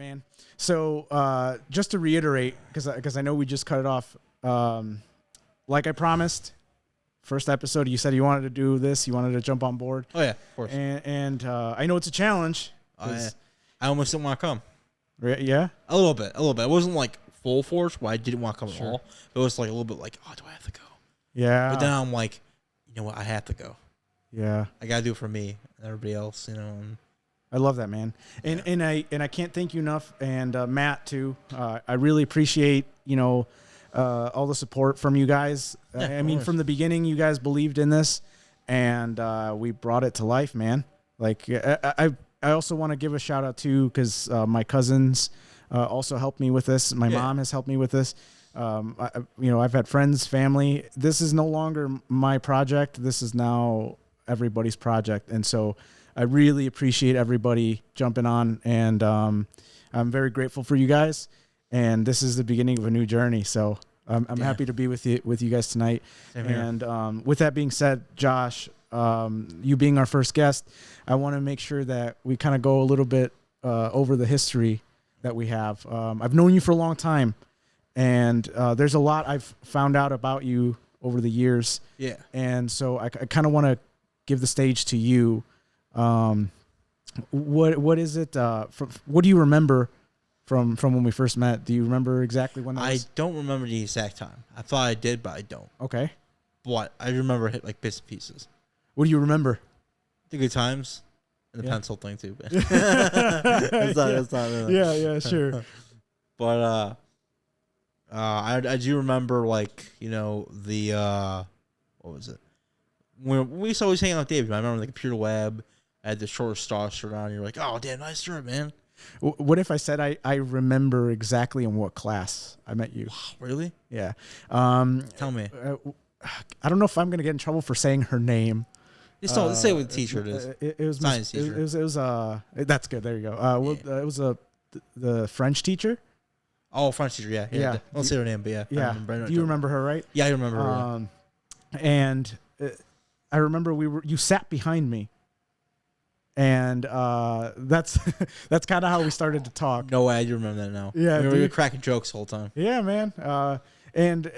man. So just to reiterate, because I know we just cut it off, like I promised, first episode, you said you wanted to do this. You wanted to jump on board. Oh, yeah, of course. And I know it's a challenge. I almost didn't want to come. Yeah? A little bit. It wasn't like full force where I didn't want to come at all. It was like a little bit like, oh, do I have to go? Yeah. But then I'm like, you know what? I have to go. Yeah. I got to do it for me and everybody else, you know. And I love that, man. And I can't thank you enough. And Matt, too. I really appreciate, all the support from you guys. Yeah, I mean, from the beginning, you guys believed in this, and we brought it to life, man. Like, I also want to give a shout out too, because my cousins also helped me with this. My mom has helped me with this. I've had friends, family. This is no longer my project. This is now everybody's project, and so I really appreciate everybody jumping on, and I'm very grateful for you guys. And this is the beginning of a new journey. So I'm happy to be with you guys tonight. And with that being said, Josh, you being our first guest, I want to make sure that we kind of go a little bit over the history that we have. I've known you for a long time, and there's a lot I've found out about you over the years. Yeah. And so I kind of want to give the stage to you. What is it? What do you remember from when we first met? Do you remember exactly when that was? I don't remember the exact time. I thought I did, but I don't. Okay. But I remember it like bits and pieces. What do you remember? The good times and the pencil thing too. But it's not really. Yeah, sure. But I do remember the what was it? When we used to always hang out with David. I remember the computer lab. I had the short star shirt on. You're like, oh, damn, nice shirt, man. What if I said I remember exactly in what class I met you? Really? Yeah. Tell me. I don't know if I'm going to get in trouble for saying her name. Let's say what teacher it is. It was science teacher. It was that's good. There you go. It was the French teacher. Oh, French teacher. Yeah. I don't say her name, but yeah. Yeah. Do you remember her, right? Yeah, I remember her. And I remember you sat behind me. And that's kind of how we started to talk. No way, I do remember that now. Yeah, we were cracking jokes the whole time. Yeah, man. And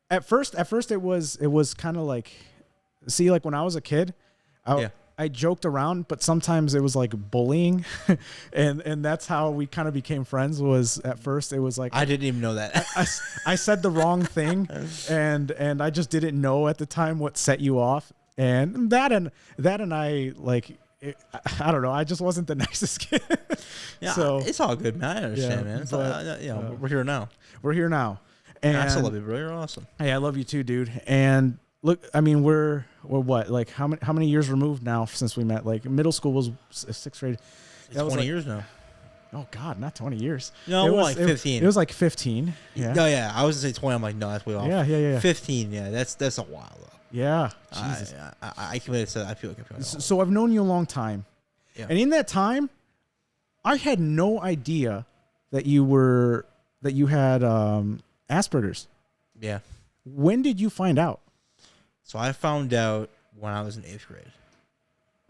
at first it was kind of like, see, like when I was a kid, I joked around, but sometimes it was like bullying, and that's how we kind of became friends. Was at first it was like I didn't even know that. I said the wrong thing, and I just didn't know at the time what set you off, and that and I like. I don't know. I just wasn't the nicest kid. Yeah, so it's all good, man. I understand, man. It's we're here now. We're here now. And I still love you, bro. You're awesome. Hey, I love you too, dude. And look, I mean, we're what? Like how many years removed now since we met? Like middle school was sixth grade. It's 20 years now. Oh God, not 20 years. No, it was like 15. It was like 15. Yeah. No, yeah. I was gonna say 20. I'm like, no, that's way off. Yeah. 15. Yeah, that's a while though. Yeah. Jesus. I committed to that. I feel like I So I've known you a long time. Yeah. And in that time, I had no idea that you had Asperger's. Yeah. When did you find out? So I found out when I was in 8th grade.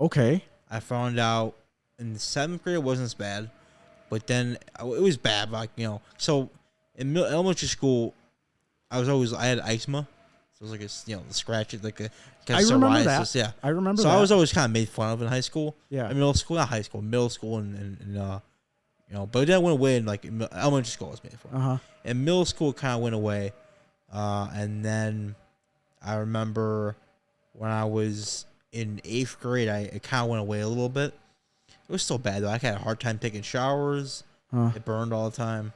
Okay. I found out in the 7th grade it wasn't as bad, but then it was bad. Like so in elementary school, I had eczema. So it was like the scratches, like a I remember that. Yeah, I remember. So that. I was always kind of made fun of in high school. Yeah, in middle school, not high school, middle school, and but then it went away. And like in elementary school, I was made fun of. In middle school, it kind of went away, and then I remember when I was in 8th grade, it kind of went away a little bit. It was still bad though. I had a hard time taking showers. It burned all the time,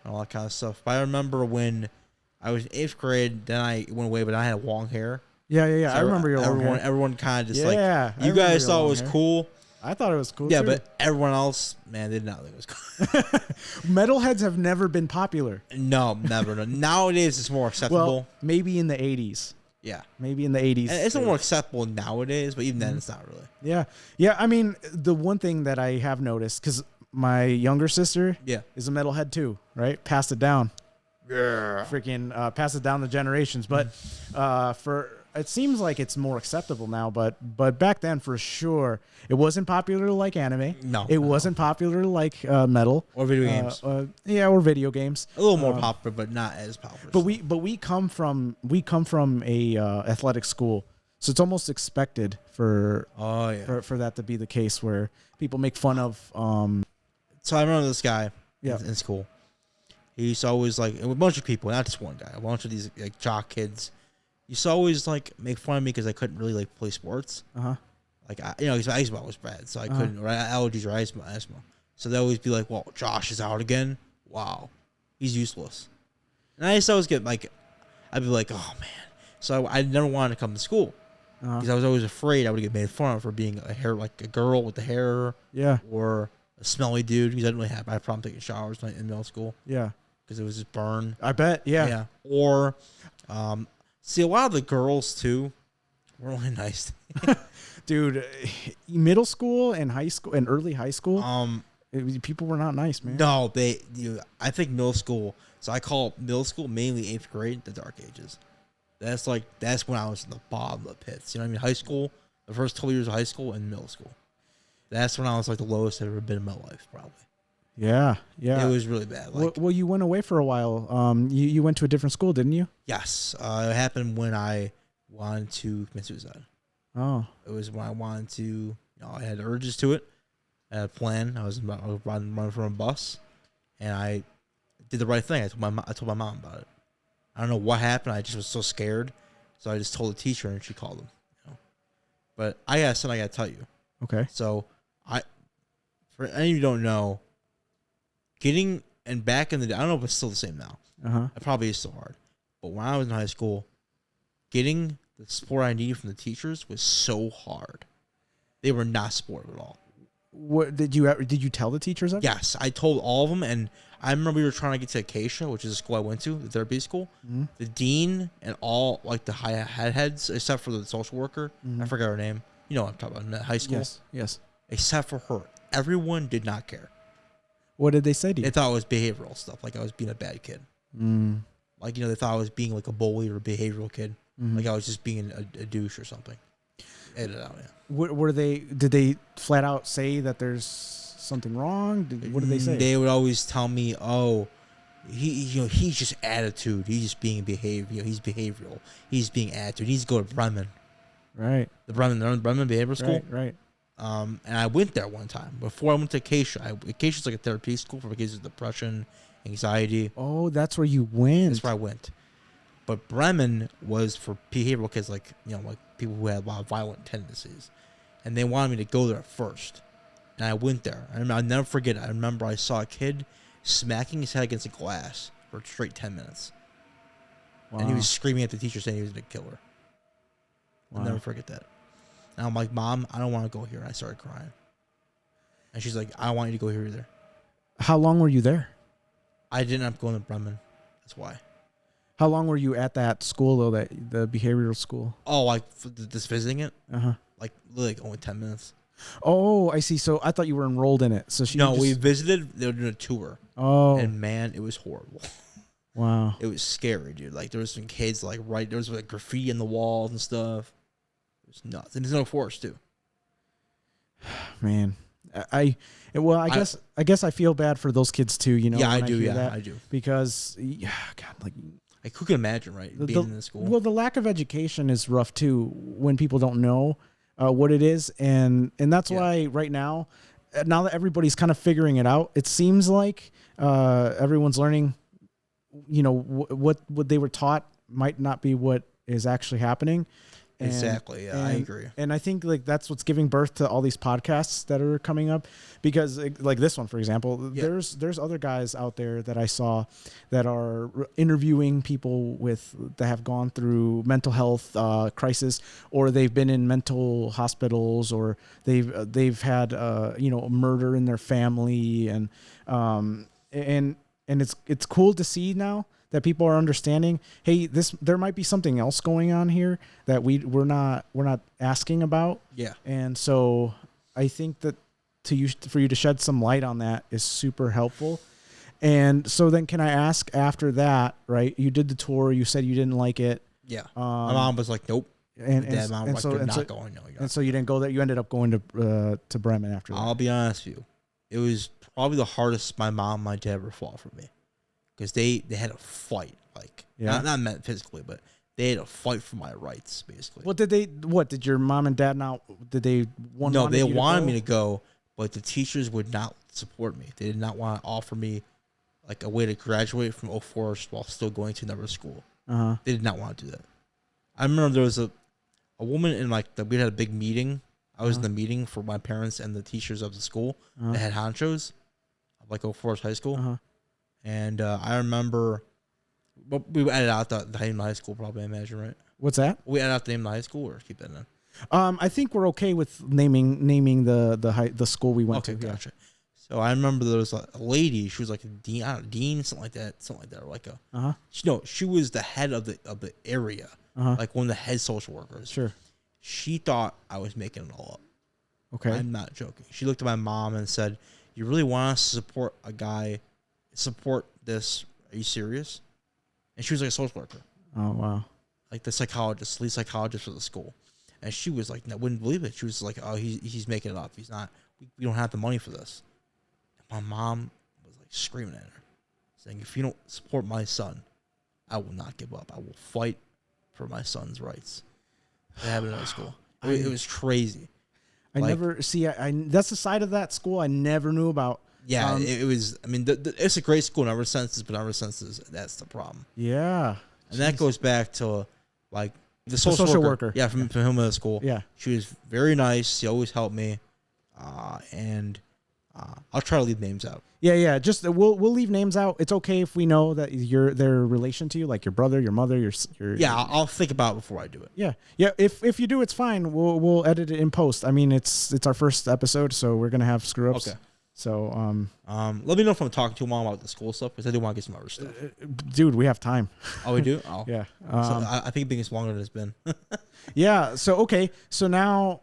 and all that kind of stuff. But I remember when I was in 8th grade, then I went away, but I had long hair. Yeah. So I remember your long hair. Everyone kind of just you guys thought it was cool. I thought it was cool. Yeah, too. but everyone else, man, did not think it was cool. Metalheads have never been popular. No, never. No. Nowadays, it's more acceptable. Well, maybe in the 80s. Yeah. Maybe in the 80s. And it's more acceptable nowadays, but even then, it's not really. Yeah. Yeah, I mean, the one thing that I have noticed, because my younger sister is a metalhead too, right? Passed it down. Yeah. Freaking pass it down the generations. But for it seems like it's more acceptable now, but back then for sure it wasn't popular like anime. No, it wasn't popular like metal or video games. Or video games. A little more popular, but not as popular. But we come from a athletic school, so it's almost expected for that to be the case where people make fun of. So I remember this guy Yeah. in school. He used to always like, and a bunch of people, not just one guy, a bunch of these like jock kids. Used to always like make fun of me because I couldn't really like play sports. Like his asthma was bad, so I couldn't. Or allergies or asthma. So they always be like, "Well, Josh is out again. Wow, he's useless." And I used to always get like, I'd be like, "Oh man." So I never wanted to come to school because I was always afraid I would get made fun of for being like a girl with the hair. Yeah. Or a smelly dude because I didn't really have. I had a problem taking showers in middle school. Yeah. Because it was just burn. I bet. Yeah. Yeah. Or, see, a lot of the girls too were really nice. Dude, middle school and high school and early high school, people were not nice, man. No, I think middle school. So I call middle school mainly 8th grade the dark ages. That's when I was in the bottom of the pits. You know what I mean? High school, the first 12 years of high school and middle school. That's when I was like the lowest I've ever been in my life, probably. Yeah. It was really bad. Like, well, you went away for a while. You went to a different school, didn't you? Yes. It happened when I wanted to commit suicide. Oh. It was when I wanted to, I had urges to it. I had a plan. I was running from a bus, and I did the right thing. I told my mom about it. I don't know what happened. I just was so scared, so I just told the teacher, and she called them. But I got something I got to tell you. Okay. So for any of you who don't know, getting and back in the day, I don't know if it's still the same now. It probably is still hard. But when I was in high school, getting the support I needed from the teachers was so hard. They were not supportive at all. What did you tell the teachers that? Yes, I told all of them, and I remember we were trying to get to Acacia, which is a school I went to, the therapy school. Mm-hmm. The dean and all like the high heads, except for the social worker, I forgot her name. You know what I'm talking about, in high school. Yes. Except for her, everyone did not care. What did they say to you? They thought it was behavioral stuff, like I was being a bad kid. Like, they thought I was being like a bully or a behavioral kid. Like I was just being a douche or something. Edit out, yeah. Did they flat out say that there's something wrong? What did they say? They would always tell me, "Oh, he's just attitude. He's just being he's behavioral. He's being attitude. He needs to go to Bremen." Right. The Bremen Behavioral School. Right. And I went there one time before I went to Acacia. Acacia's like a therapy school for cases of depression, anxiety. Oh, that's where you went. That's where I went. But Bremen was for behavioral kids, like people who had a lot of violent tendencies, and they wanted me to go there first. And I went there. I'll never forget it. I remember I saw a kid smacking his head against a glass for straight 10 minutes. Wow. And he was screaming at the teacher saying he was going to kill her. Wow. I'll never forget that. And I'm like, "Mom, I don't want to go here." And I started crying. And she's like, "I don't want you to go here either." How long were you there? I didn't end up going to Bremen. That's why. How long were you at that school, though, the behavioral school? Oh, like just visiting it? Like only 10 minutes. Oh, I see. So I thought you were enrolled in it. So we visited. They were doing a tour. Oh. And man, it was horrible. Wow. It was scary, dude. Like there was some kids there was like graffiti in the walls and stuff. It was nuts. And there's no forest too. Man. I guess I feel bad for those kids too, Yeah, I do. I do. Because God, like who can imagine, right? Being in the school. Well, the lack of education is rough too when people don't know what it is, and that's why right now that everybody's kind of figuring it out, it seems like everyone's learning. What they were taught might not be what is actually happening. Exactly. Yeah, I agree. And I think like that's what's giving birth to all these podcasts that are coming up, because like this one, for example, there's other guys out there that I saw that are interviewing people that have gone through mental health crisis, or they've been in mental hospitals, or they've had a murder in their family, and it's cool to see now that people are understanding, hey, there might be something else going on here that we're not asking about. Yeah. And so I think that for you to shed some light on that is super helpful. And so then can I ask, after that, right? You did the tour, you said you didn't like it. Yeah. My mom was like, "Nope." Dad, mom, like, you're not going. No, and so you didn't go there. You ended up going to Bremen after that. I'll be honest with you. It was probably the hardest my mom and my dad ever fought for me. Because they had a fight. Like, not meant physically, but they had a fight for my rights, basically. What did your mom and dad not, did they want No, they wanted me to go, but the teachers would not support me. They did not want to offer me, like, a way to graduate from Oak Forest while still going to another school. They did not want to do that. I remember there was a woman in, like, we had a big meeting. I was in the meeting for my parents and the teachers of the school that had honchos, like Oak Forest High School. And I remember, but we added out the name of the high school, probably, I imagine, right? What's that? We added out the name of the high school, or keep that in? I think we're okay with naming the school we went to. Okay, gotcha. So I remember there was a lady. She was like a dean, something like that, or like a. She was the head of the area, like one of the head social workers. Sure. She thought I was making it all up. Okay. I'm not joking. She looked at my mom and said, "You really want us to support a guy? Support this? Are you serious?" And she was like a social worker. Oh wow. Like the psychologist, lead psychologist for the school. And she was like, I wouldn't believe it. She was like, "Oh, he's making it up. He's not. We don't have the money for this." And my mom was like screaming at her, saying, "If you don't support my son, I will not give up. I will fight for my son's rights." That happened in high school. It was crazy. I never see. That's the side of that school I never knew about. Yeah, it was. I mean, it's a great school in other senses, but in other senses, that's the problem. Yeah, and that goes back to like the social worker. Yeah, from him at school. Yeah, she was very nice. She always helped me, and I'll try to leave names out. Yeah. Just we'll leave names out. It's okay if we know that their relation to you, like your brother, your mother, your. Yeah, I'll think about it before I do it. Yeah. If you do, it's fine. We'll edit it in post. I mean, it's our first episode, so we're gonna have screw ups. Okay. So let me know if I'm talking too long about the school stuff, because I do want to get some other stuff. Dude, we have time. Oh, we do. Oh, yeah. So I think it's longer than it's been. Yeah. So okay. So now,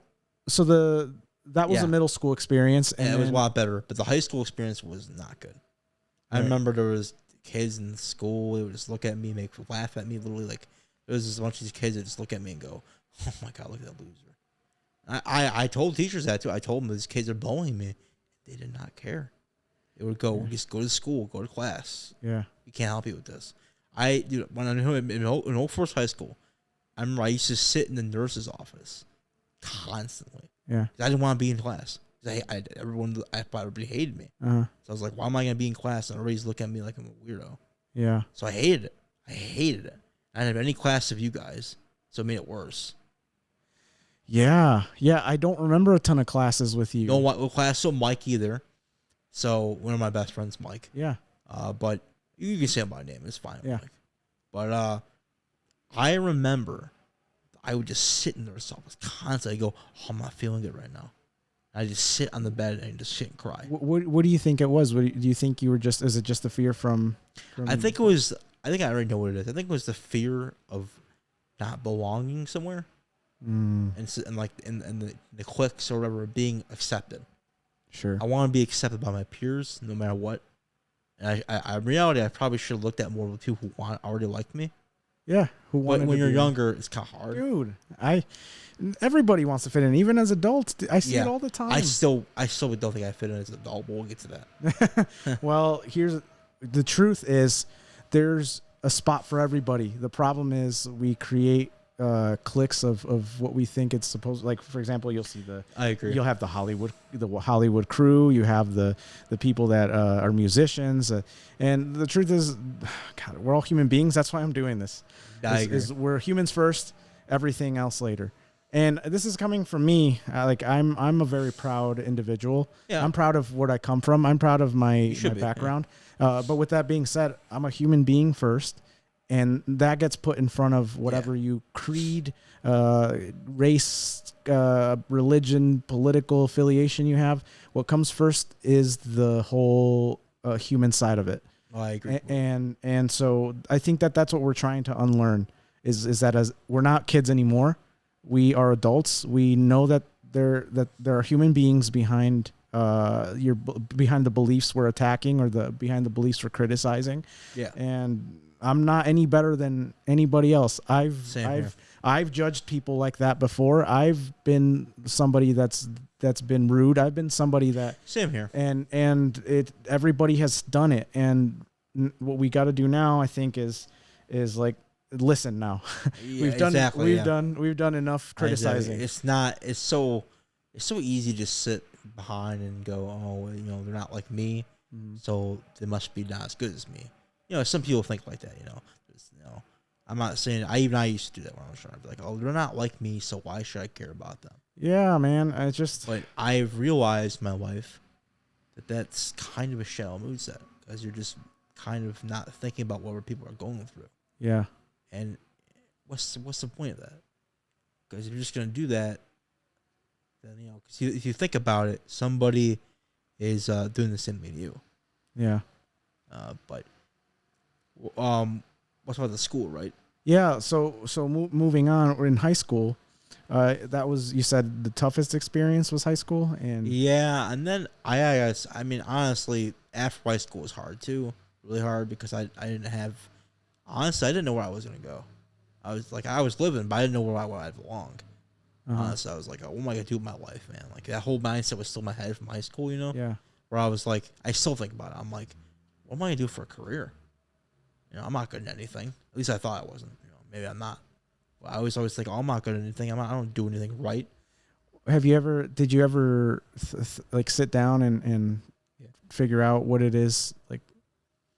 that was a middle school experience, and it was a lot better, but the high school experience was not good. I remember there was kids in school. They would just look at me, laugh at me. Literally, like there was just a bunch of these kids that just look at me and go, "Oh my god, look at that loser." I told teachers that too. I told them these kids are bullying me. They did not care. They would go, just go to school, go to class. Yeah. We can't help you with this. When I knew in Oak Forest High School, I remember I used to sit in the nurse's office constantly. Yeah. I didn't want to be in class. I thought everybody hated me. So I was like, why am I going to be in class and everybody's looking at me like I'm a weirdo? Yeah. So I hated it. I didn't have any class of you guys, so it made it worse. Yeah, I don't remember a ton of classes with you. No class, so Mike either. So one of my best friends, Mike. Yeah. But you can say my name. It's fine. Yeah. Mike. But I remember I would just sit in the office constantly. I go, "Oh, I'm not feeling good right now." I just sit on the bed and just sit and cry. What do you think it was? Do you think you were just? Is it just the fear from I think it was. I think I already know what it is. I think it was the fear of not belonging somewhere. And like in the cliques or whatever, being accepted. Sure. I want to be accepted by my peers no matter what. And in reality, I probably should have looked at more of the people who already liked me. Yeah. When you're younger, it's kind of hard. Dude, everybody wants to fit in, even as adults. I see it all the time. I still don't think I fit in as an adult, but we'll get to that. Well, here's the truth is there's a spot for everybody. The problem is we create cliques of what we think it's supposed, like for example, you'll see I agree. You'll have the Hollywood crew, you have the people that are musicians, and the truth is, God, we're all human beings. That's why I'm doing this. I agree. We're humans first, everything else later. And this is coming from me. I'm a very proud individual. Yeah. I'm proud of where I come from. I'm proud of my background. Yeah. But with that being said, I'm a human being first. And that gets put in front of whatever you creed, race, religion, political affiliation you have. What comes first is the whole human side of it. Oh, I agree. And so I think that's what we're trying to unlearn is that as we're not kids anymore, we are adults. We know that there are human beings behind behind the beliefs we're attacking or behind the beliefs we're criticizing. Yeah. And I'm not any better than anybody else. I've I've judged people like that before. I've been somebody that's been rude. I've been somebody that same here. And everybody has done it. And what we got to do now, I think, is like listen now. Yeah, we've done enough criticizing. It's so easy to sit behind and go, oh, they're not like me, so they must be not as good as me. Some people think like that. I'm not saying I used to do that when I was trying to be like, oh, they're not like me, so why should I care about them? Yeah, man. But I've realized, my wife, that's kind of a shallow mood set, because you're just kind of not thinking about what people are going through. Yeah. And what's the point of that? Because if you're just gonna do that, then because if you think about it, somebody is doing the same thing to you. Yeah. But what's about the school, right? Yeah. So moving on, we're in high school. That was, you said, the toughest experience was high school, and yeah, and then I guess, I mean, honestly, after high school was hard too, really hard, because I didn't have, honestly, I didn't know where I was gonna go. I was living, but I didn't know where I belong. Honestly, I was like, oh, what am I gonna do with my life, man? Like, that whole mindset was still in my head from high school, Yeah. Where I was like, I still think about it. I'm like, what am I gonna do for a career? I'm not good at anything. At least I thought I wasn't. Maybe I'm not. But I always think, oh, I'm not good at anything. I don't do anything right. Did you ever like sit down and figure out what it is? Like,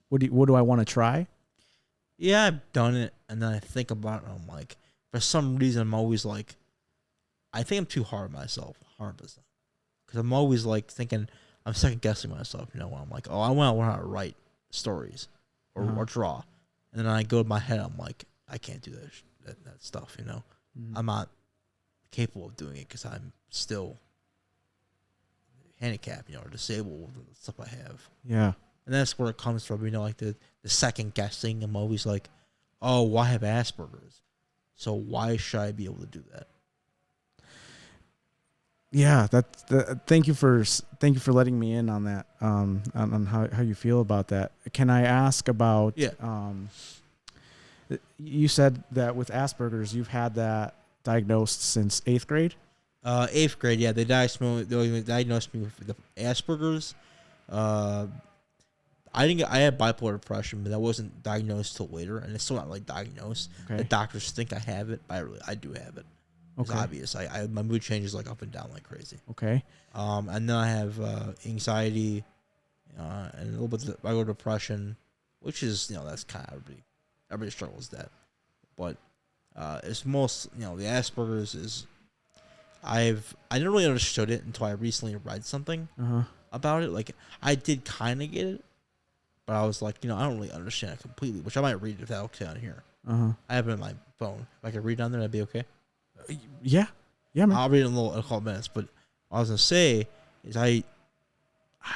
what do I want to try? Yeah, I've done it, and then I think about it, and I'm like, for some reason, I'm always like, I think I'm too hard on myself, 100%. Because I'm always like thinking, I'm second guessing myself, when I'm like, oh, I want to learn how to write stories or draw. And then I go to my head, I'm like, I can't do that stuff, I'm not capable of doing it because I'm still handicapped, or disabled with the stuff I have. Yeah. And that's where it comes from, like the second guessing. I'm always like, oh, well, I have Asperger's, so why should I be able to do that? Yeah, thank you for letting me in on that. On how you feel about that. Can I ask about? Yeah. You said that with Asperger's, you've had that diagnosed since 8th grade. 8th grade, yeah. They diagnosed me with the Asperger's. I had bipolar depression, but that wasn't diagnosed till later, and it's still not really diagnosed. Okay. The doctors think I have it, but I do have it. It's obvious. My mood changes like up and down like crazy. Okay. And then I have anxiety, and a little bit of bipolar depression, which is that's kind of everybody struggles with that. But it's most the Asperger's is I didn't really understood it until I recently read something about it. Like, I did kind of get it, but I was like, I don't really understand it completely. Which I might read if that's okay on here. I have it on my phone. If I could read down there, that'd be okay. Yeah, man. I'll read it in a couple minutes. But what I was gonna say is I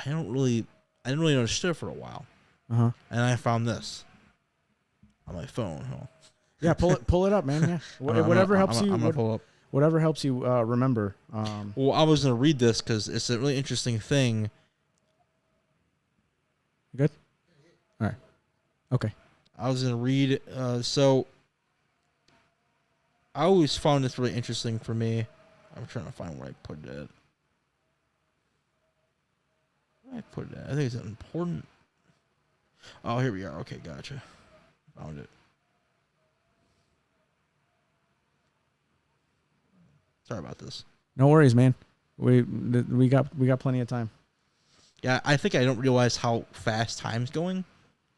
didn't really understand it for a while. And I found this on my phone. Yeah, pull it up, man. Yeah, whatever helps you. I'm gonna pull up. Whatever helps you remember. Well, I was gonna read this because it's a really interesting thing. You good? All right. Okay. I was gonna read. So I always found this really interesting for me. I'm trying to find where I put it. I think it's important. Oh, here we are. Okay, gotcha. Found it. Sorry about this. No worries, man. We got plenty of time. Yeah, I think I don't realize how fast time's going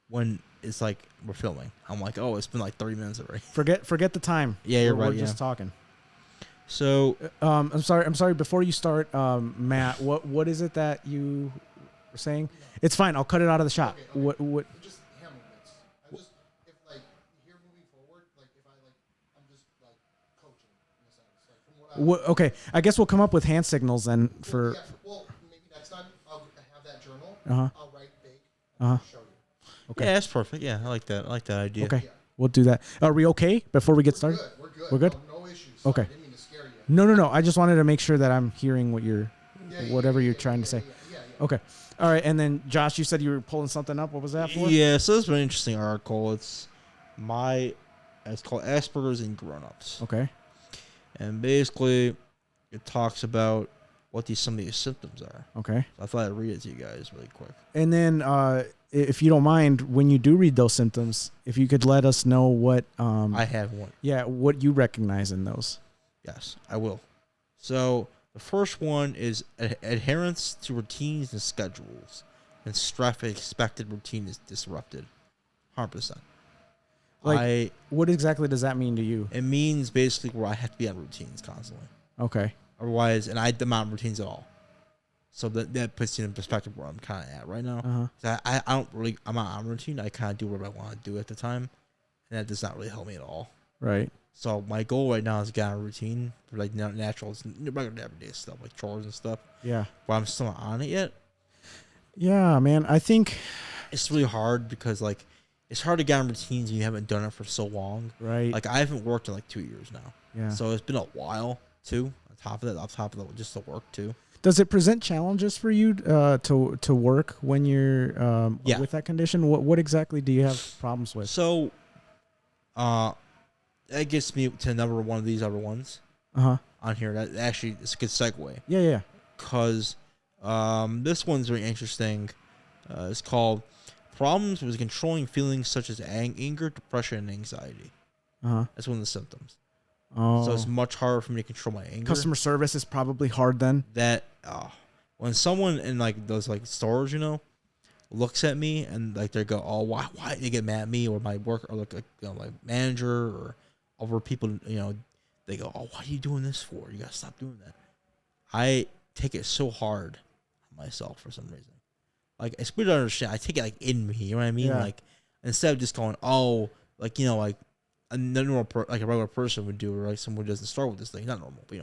when it's like we're filming. I'm like, oh, it's been like 30 minutes already. Forget the time. Yeah, you're right. We're just talking. So, I'm sorry. Before you start, Matt, what is it that you were saying? It's fine. I'll cut it out of the shot. Okay. What? Just hand movements. If like here moving forward, like if I'm just like coaching in a sense, like from what Okay, I guess we'll come up with hand signals then for. Yeah, well, maybe next time I'll have that journal. I'll write big. Show you. Okay. Yeah, that's perfect. Yeah, I like that. I like that idea. Okay, we'll do that. Are we okay before we get started? We're good. We're good. No issues. Okay. I didn't mean to scare you. No. I just wanted to make sure that I'm hearing what whatever you're trying to say. Yeah. Okay. All right. And then Josh, you said you were pulling something up. What was that for? Yeah. So this is an interesting article. It's my It's called Asperger's in Grown-Ups. Okay. And basically, it talks about what some of these symptoms are. Okay. So I thought I'd read it to you guys really quick. And then, if you don't mind, when you do read those symptoms, if you could let us know what I have one. Yeah, what you recognize in those. Yes, I will. So the first one is adherence to routines and schedules, and stress expected routine is disrupted. 100%. Like, what exactly does that mean to you? It means basically where I have to be on routines constantly. Okay. Otherwise, and I'm not on routines at all. So that puts you in perspective where I'm kind of at right now. Uh-huh. I don't really, I'm not on routine. I kind of do what I want to do at the time, and that does not really help me at all. Right. So my goal right now is to get on a routine for like natural, regular everyday stuff like chores and stuff. Yeah. But I'm still not on it yet. Yeah, man. I think it's really hard because like it's hard to get on routines and you haven't done it for so long. Right. Like I haven't worked in like 2 years now. Yeah. So it's been a while too. On top of that, just the work too. Does it present challenges for you to work when you're with that condition? What exactly do you have problems with? So, that gets me to number one of these other ones. On here. That actually is a good segue. Yeah. Because this one's very interesting. It's called Problems with Controlling Feelings Such as Anger, Depression, and Anxiety. That's one of the symptoms. Oh. So it's much harder for me to control my anger. Customer service is probably hard then. That when someone in like those like stores, looks at me and like they go, "Oh, why they get mad at me or my work or like my manager or over people, they go, "Oh, what are you doing this for? You gotta stop doing that." I take it so hard on myself for some reason. Like it's weird to understand. I take it like in me. You know what I mean? Yeah. Like instead of just going, "Oh," like like a normal like a regular person would do, or like someone who doesn't struggle with this thing, not normal, but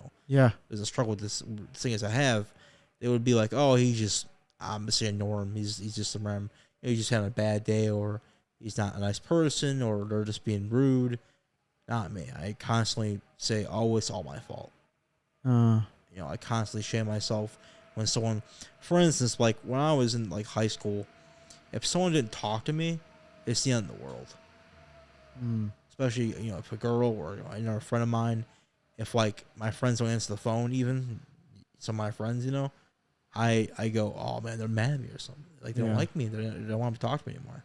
doesn't struggle with this thing as I have, they would be like, "Oh, I'm just saying ignore him. He's just around. He's just having a bad day, or he's not a nice person, or they're just being rude." Not me. I constantly say, "Oh, it's all my fault." I constantly shame myself when someone, for instance, like when I was in like high school, if someone didn't talk to me, it's the end of the world. Especially, if a girl or a friend of mine, if like my friends don't answer the phone, even some of my friends, I go, "Oh man, they're mad at me or something. Like they don't like me. They don't want to talk to me anymore."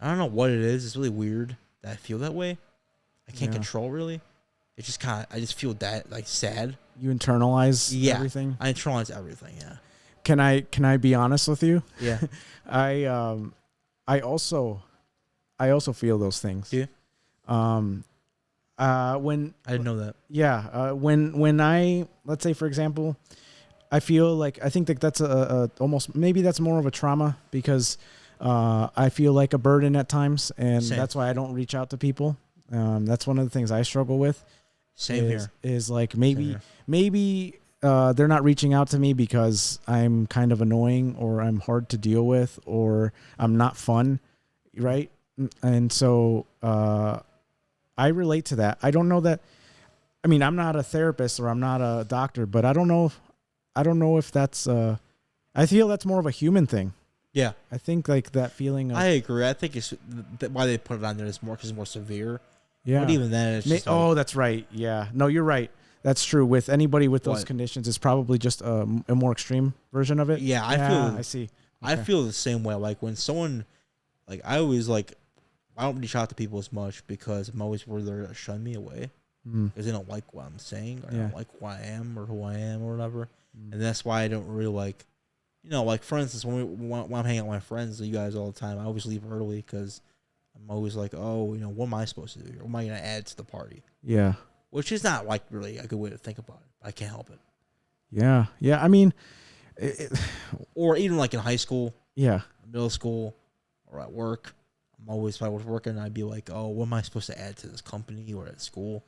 I don't know what it is. It's really weird that I feel that way. I can't control really. It's just I just feel that like sad. You internalize everything? I internalize everything, yeah. Can I be honest with you? Yeah. I also feel those things. Yeah. When I didn't know that. Yeah. When I, let's say for example, I think that that's almost, maybe that's more of a trauma because I feel like a burden at times, and that's why I don't reach out to people. That's one of the things I struggle with. Same here. Is like maybe they're not reaching out to me because I'm kind of annoying or I'm hard to deal with or I'm not fun, right? And so I relate to that. I don't know that. I mean, I'm not a therapist or I'm not a doctor, but I don't know if that's. I feel that's more of a human thing. Yeah, I think like that feeling. I agree. I think it's why they put it on there is more because it's more severe. Yeah, but even then, it's just that's right. Yeah, no, you're right. That's true. With anybody with those conditions, it's probably just a more extreme version of it. Yeah, I see. Okay. I feel the same way. Like when someone, like I always like, I don't reach out to people as much because I'm always worried they're gonna shun me away because they don't like what I'm saying or they don't like who I am or whatever. And that's why I don't really like, like for instance, when I'm hanging out with my friends, you guys all the time, I always leave early because I'm always like, oh, what am I supposed to do here? What am I going to add to the party? Yeah. Which is not like really a good way to think about it. I can't help it. Yeah. Yeah. I mean, or even like in high school, middle school, or at work, if I was working, I'd be like, oh, what am I supposed to add to this company or at school?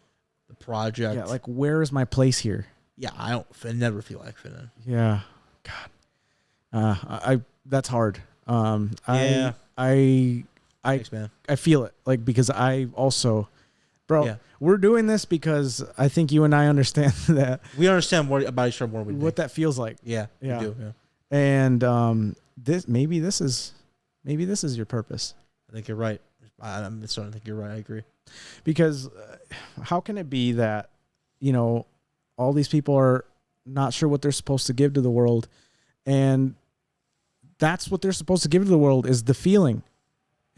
The project. Yeah. Like, where is my place here? Yeah. I never feel like fit in. Yeah. God. That's hard. Thanks, man. I feel it like because I also, we're doing this because I think you and I understand that we understand more about each other more. What that feels like. Yeah. We do, yeah. And this is your purpose. I think you're right. I'm starting to think you're right. I agree. Because how can it be that, all these people are not sure what they're supposed to give to the world, and that's what they're supposed to give to the world is the feeling.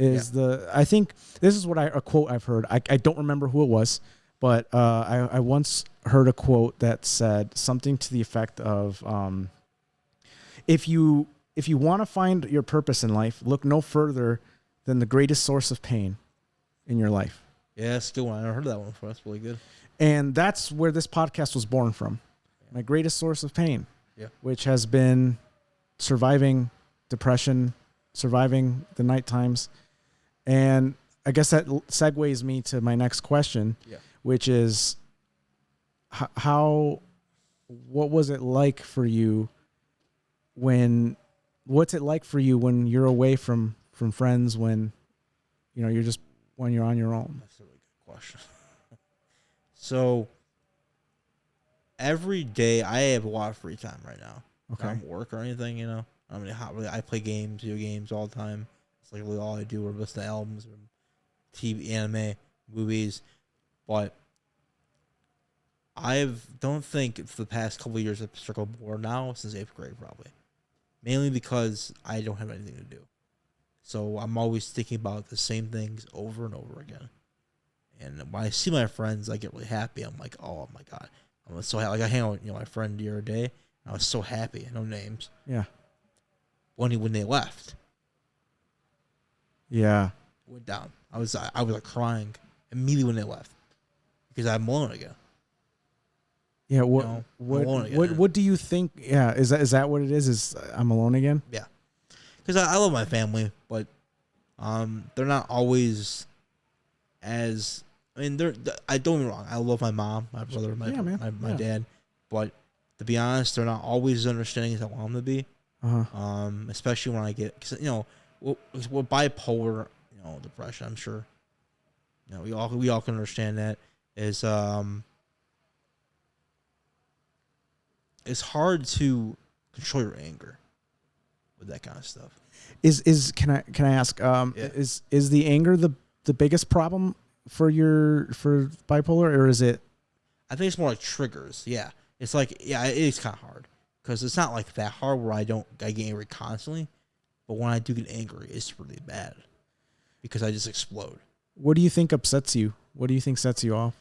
I think this is what a quote I've heard. I don't remember who it was, but I once heard a quote that said something to the effect of, if you want to find your purpose in life, look no further than the greatest source of pain in your life. Yeah, that's a good one. I never heard that one before. That's really good. And that's where this podcast was born from. My greatest source of pain, which has been surviving depression, surviving the night times. And I guess that segues me to my next question, which is what was it like for you what's it like for you when you're away from friends, when you're on your own? That's a really good question. So every day I have a lot of free time right now. Okay. I don't work or anything, I mean, I play video games all the time. It's like really all I do, or listen to albums, or TV, anime, movies. But don't think for the past couple of years I've struck a board now since 8th grade, probably. Mainly because I don't have anything to do. So I'm always thinking about the same things over and over again. And when I see my friends, I get really happy. I'm like, oh my God. I'm so happy. Like I hang out with my friend the other day. I was so happy. No names. Yeah. When they left. Yeah. Went down. I was like crying immediately when they left. Because I'm alone again. Yeah, what do you think? Yeah, is that what it is? Is I'm alone again? Yeah, because I love my family, but they're not always as. I mean, I don't get me wrong. I love my mom, my brother, my dad, but to be honest, they're not always as understanding as I want them to be. Especially when I get, because we're bipolar, depression. I'm sure, we all can understand that. Is it's hard to control your anger with that kind of stuff. Can I ask? Is the anger the biggest problem for bipolar, or is it? I think it's more like triggers. Yeah, it's like it is kind of hard because it's not like that hard where I get angry constantly, but when I do get angry, it's really bad because I just explode. What do you think upsets you? What do you think sets you off?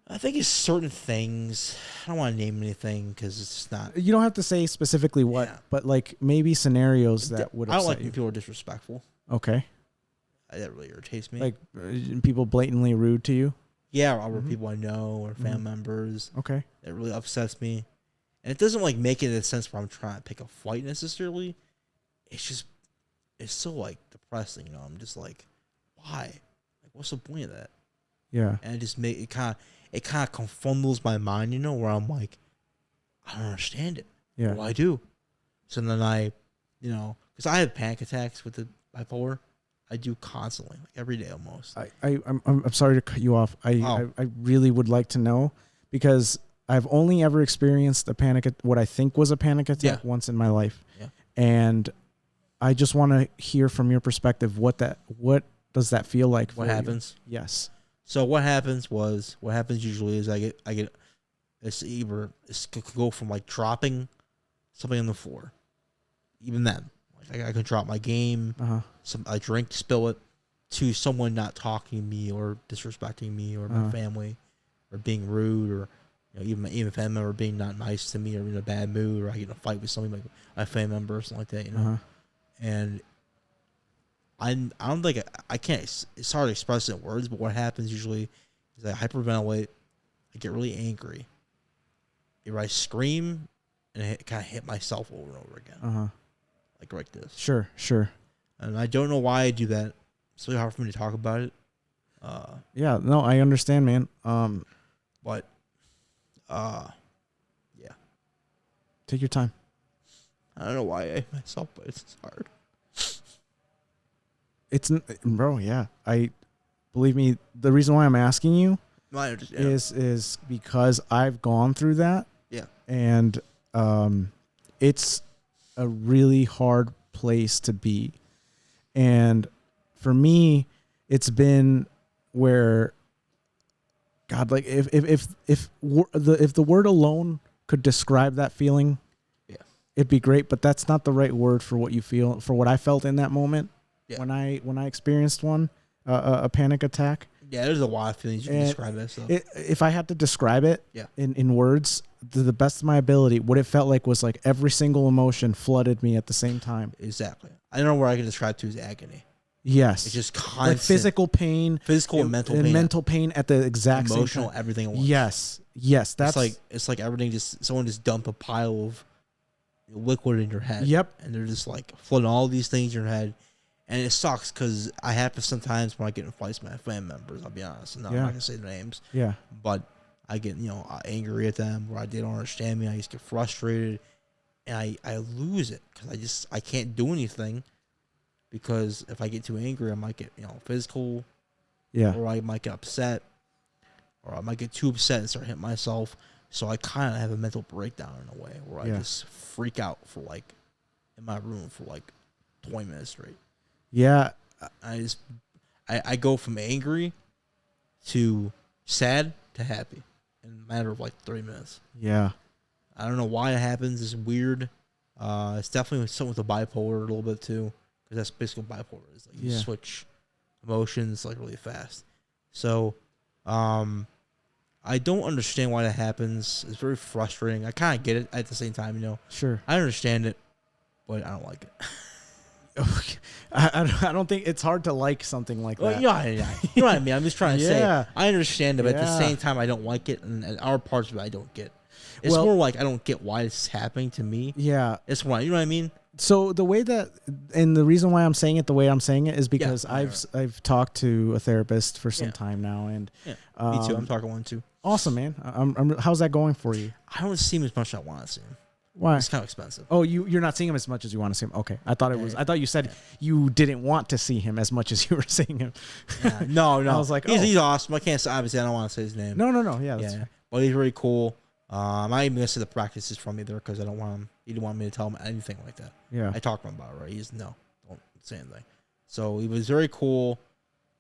I think it's certain things. I don't want to name anything because it's not. You don't have to say specifically what, but like maybe scenarios that would upset you. I don't like when people are disrespectful. Okay. That really irritates me. Like people blatantly rude to you? Yeah, or people I know or family members. Okay. It really upsets me. And it doesn't like make it in a sense where I'm trying to pick a fight necessarily. It's so like depressing, I'm just like, why? Like, what's the point of that? Yeah. And it just it kind of confuddles my mind, where I'm like, I don't understand it. Yeah. What do I do? So then I, because I have panic attacks with the bipolar. I do constantly, like every day almost. I'm sorry to cut you off. I really would like to know, because I've only ever experienced what I think was a panic attack once in my life. Yeah. And I just want to hear from your perspective what does that feel like? What happens? You? Yes. So what happens usually is I get it could go from like dropping something on the floor, even then, like I can drop my game, a drink, spill it, to someone not talking to me or disrespecting me or my family, or being rude, or even a family member being not nice to me or in a bad mood, or I get in a fight with somebody like a family member or something like that, and I don't think I can't. It's hard to express it in words, but what happens usually is I hyperventilate. I get really angry. Either I scream and I kind of hit myself over and over again, like this. Sure. And I don't know why I do that. It's really hard for me to talk about it. Yeah, no, I understand, man. But yeah. Take your time. I don't know why I hate myself, but it's hard. Bro, yeah. Believe me, the reason why I'm asking you is because I've gone through that. Yeah. And it's a really hard place to be. And for me, it's been where, God, like if the word alone could describe that feeling, Yeah. it'd be great. But that's not the right word for what you feel, for what I felt in that moment. Yeah. When I experienced a panic attack. Yeah, there's a lot of feelings you can describe that stuff. If I had to describe it, Yeah. in words, to the best of my ability, what it felt like was like every single emotion flooded me at the same time. Exactly. I don't know where I can describe to as agony. Yes, It's just constant, like physical pain, and mental pain at the exact emotional, same time. everything at once. Yes, that's it's like everything someone just dumped a pile of liquid in your head. Yep. And they're just like flooding all these things in your head. And it sucks because I happen sometimes when I get in fights with my family members, I'll be honest. No, I'm not going to say their names. Yeah. But I get, angry at them where they don't understand me. I just get frustrated. And I lose it because I can't do anything because if I get too angry, I might get, physical. Yeah. Or I might get upset. Or I might get too upset and start hitting myself. So I kind of have a mental breakdown in a way where I just freak out for in my room for 20 minutes straight. Yeah. I go from angry to sad to happy in a matter of 3 minutes. Yeah. I don't know why it happens. It's weird. It's definitely something with the bipolar a little bit too, because that's basically what bipolar is. You switch emotions really fast. So, I don't understand why that happens. It's very frustrating. I kind of get it at the same time. Sure. I understand it, but I don't like it. I don't think it's hard to like something like that. Yeah. You know what I mean? I'm just trying to say I understand it, but at the same time, I don't like it, and our parts of it I don't get. It's more like I don't get why it's happening to me. Yeah. It's why, you know what I mean? So the way that, and the reason why I'm saying it the way I'm saying it is because I've talked to a therapist for some time now, and me too. I'm talking one too. Awesome, man. How's that going for you? I don't see him as much as I want to see him. Why? It's kind of expensive. Oh, you're not seeing him as much as you want to see him. Okay, I thought it was. I thought you said you didn't want to see him as much as you were seeing him. No. I was like, he's awesome. I can't. Obviously, I don't want to say his name. No. Yeah, that's fine. But he's really cool. I'm not even gonna say the practices from either because I don't want him. He didn't want me to tell him anything like that. Yeah. I talked to him about it. Right? He's no, don't say anything. So he was very cool.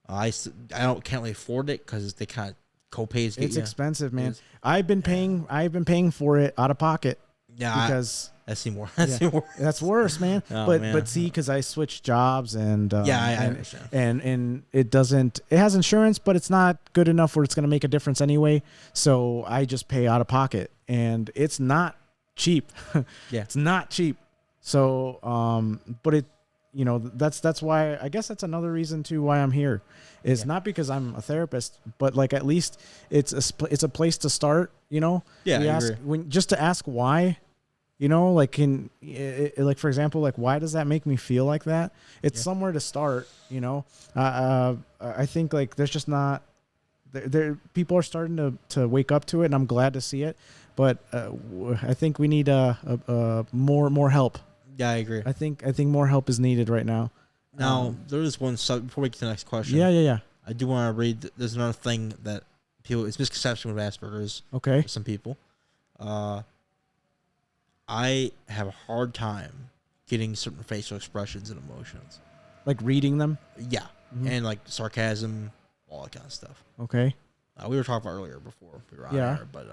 Can't really afford it because they kind of co-pays. It's expensive, man. I've been paying for it out of pocket. Yeah, because that's more. That's worse, man. But see, because I switched jobs and I understand. And it has insurance, but it's not good enough where it's going to make a difference anyway. So I just pay out of pocket, and it's not cheap. It's not cheap. So but it, that's why I guess that's another reason too why I'm here, is not because I'm a therapist, but at least it's a place to start. Just to ask why. For example, for example, why does that make me feel like that? It's somewhere to start, I think there's just not there. People are starting to wake up to it, and I'm glad to see it. But I think we need more help. Yeah, I agree. I think more help is needed right now. Now there is one before we get to the next question. Yeah. I do want to read. There's another thing that it's misconception with Asperger's. Okay. For some people. I have a hard time getting certain facial expressions and emotions. Like reading them? Yeah. Mm-hmm. And sarcasm, all that kind of stuff. Okay. We were talking about earlier before we were on air, but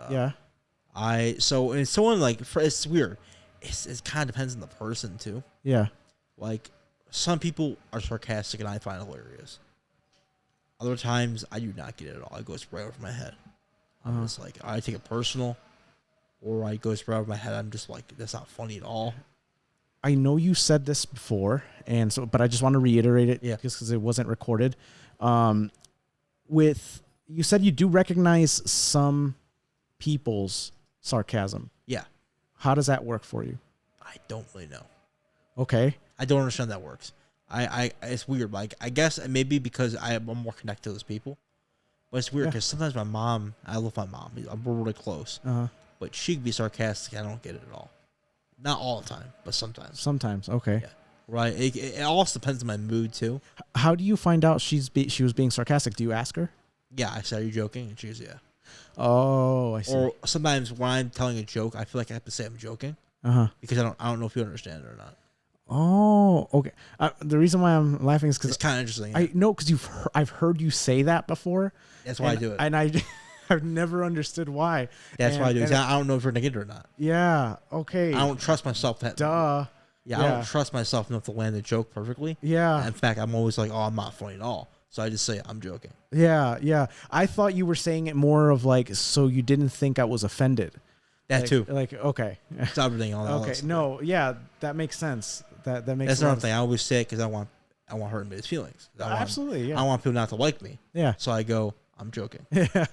it's someone it's weird. It kind of depends on the person too. Yeah. Some people are sarcastic and I find it hilarious. Other times I do not get it at all. It goes right over my head. I'm just I take it personal. Or it goes right over my head. I'm just that's not funny at all. I know you said this before, but I just want to reiterate it, just because it wasn't recorded. You said you do recognize some people's sarcasm. Yeah. How does that work for you? I don't really know. Okay. I don't understand how that works. It's weird. I guess maybe because I'm more connected to those people. But it's weird because sometimes my mom, I love my mom. We're really close. But she could be sarcastic. I don't get it at all. Not all the time, but sometimes. Sometimes, okay. Yeah. Right. It also depends on my mood too. How do you find out she was being sarcastic? Do you ask her? Yeah, I said, "Are you joking?" And she goes, "Yeah." Oh, I see. Or sometimes when I'm telling a joke, I feel like I have to say I'm joking. Because I don't know if you understand it or not. Oh, okay. The reason why I'm laughing is It's because kind of interesting. I know because I've heard you say that before. That's why and, I do it. and I've never understood why. That's why I do it. And I don't know if you're gonna get it or not. yeah. Okay. I don't trust myself. Duh. Yeah, I don't trust myself enough to land the joke perfectly. Yeah. In fact, I'm always like, oh, I'm not funny at all. So I just say I'm joking. Yeah. Yeah. I thought you were saying it more of like, so you didn't think I was offended. That Like, too. Like, okay. It's everything. All that. Okay. Stuff. No. Yeah. That makes sense. That makes That's a lot another of thing. I always say it because I want hurt anybody's feelings. Absolutely. Yeah. I want people not to like me. Yeah. So I go, I'm joking. Yeah.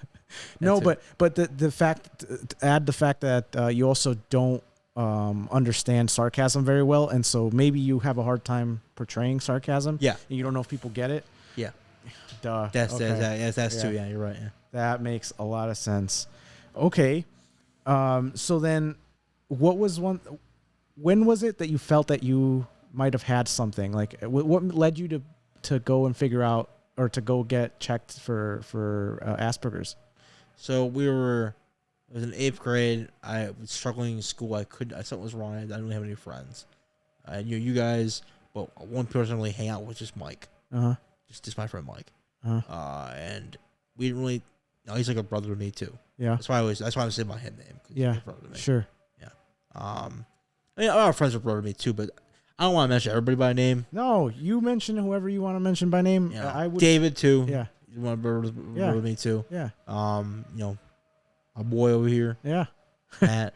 No, That's but the fact to add the fact that you also don't understand sarcasm very well, and so maybe you have a hard time portraying sarcasm. Yeah. And you don't know if people get it. Yeah. Duh. That's Okay. that's too. Yeah, you're right. Yeah. That makes a lot of sense. Okay. So then, what was one? When was it that you felt that you might have had something? Like, what led you to go and figure out or to go get checked for Asperger's? So I was in 8th grade. I was struggling in school. Something was wrong. I didn't have any friends. I knew you guys, but one person I really hang out with was just Mike. Just my friend Mike. And we didn't really. No, he's like a brother to me too. Yeah. That's why I was saying my him name. Yeah. He's a brother to me. Sure. Yeah. I mean, our friends are brother to me too, but I don't want to mention everybody by name. No, you mention whoever you want to mention by name. You know, I would. David too. Yeah. You want to brother with me too. Yeah. You know, my boy over here. Yeah. Matt,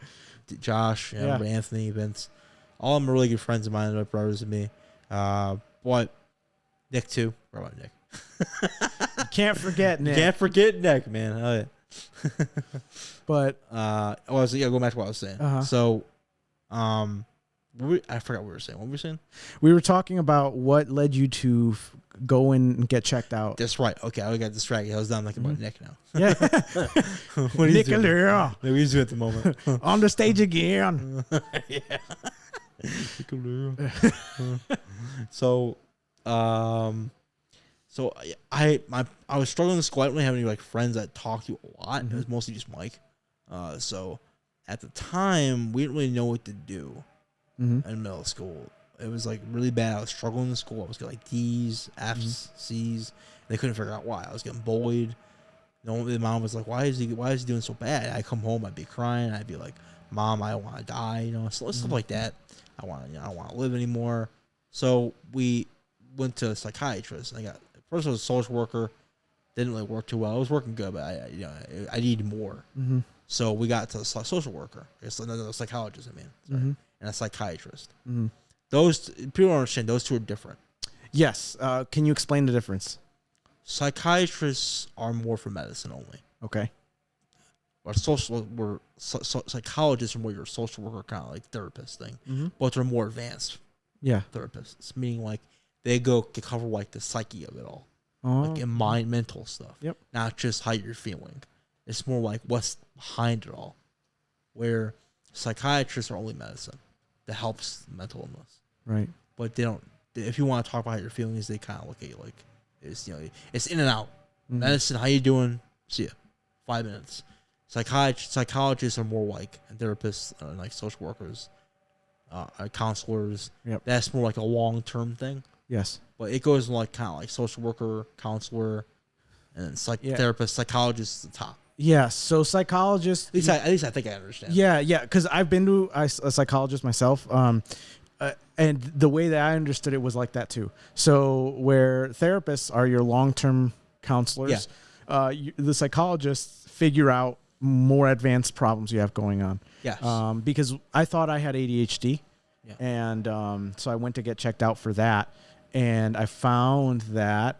Josh, Yeah. Anthony, Vince, all of them are really good friends of mine. They're brothers of me. But Nick too. What about Nick? You can't forget Nick. Can't forget Nick, man. Oh, yeah. But go back to what I was saying. Uh-huh. So, I forgot what we were saying. What were we saying? we were talking about what led you to go and get checked out. That's right. Okay, I got distracted. I was down about Nick now. Yeah. What are you doing? Nicola, What are you doing at the moment? on the stage again. Yeah. So, I was struggling in school. I didn't really have any like friends that talked to a lot. It was mostly just Mike. So at the time, we didn't really know what to do in middle school. It was like really bad. I was struggling in school. I was getting like D's, F's, C's. They couldn't figure out why. I was getting bullied. The mom was like, "Why is he doing so bad?" I come home, I'd be crying. I'd be like, "Mom, I want to die." You know, stuff like that. I don't want to live anymore. So we went to a psychiatrist. First I was a social worker. Didn't really work too well. I was working good, but I needed more. So we got to a social worker. It's another psychologist, and a psychiatrist. Those people don't understand. Those two are different. Yes. Can you explain the difference? Psychiatrists are more for medicine only. Okay. Psychologists are more your social worker kind of like therapist thing, but they're more advanced. Yeah. Therapists, meaning like they go to cover like the psyche of it all, like in mental stuff. Yep. Not just how you're feeling. It's more like what's behind it all. Where psychiatrists are only medicine that helps mental illness. Right. But they don't. If you want to talk about your feelings, they kind of look at you like it's it's in and out. Medicine, how you doing? See ya. 5 minutes. Psychologists are more like therapists, like social workers, counselors. Yep. That's more like a long-term thing. Yes. But it goes like kind of like social worker, counselor, and therapist, psychologist at the top. Yeah. So psychologists. At least I think I understand. Yeah. Yeah. Because I've been to a psychologist myself. And the way that I understood it was like that too. So where therapists are your long-term counselors, the psychologists figure out more advanced problems you have going on. Yes. Because I thought I had ADHD, and so I went to get checked out for that, and I found that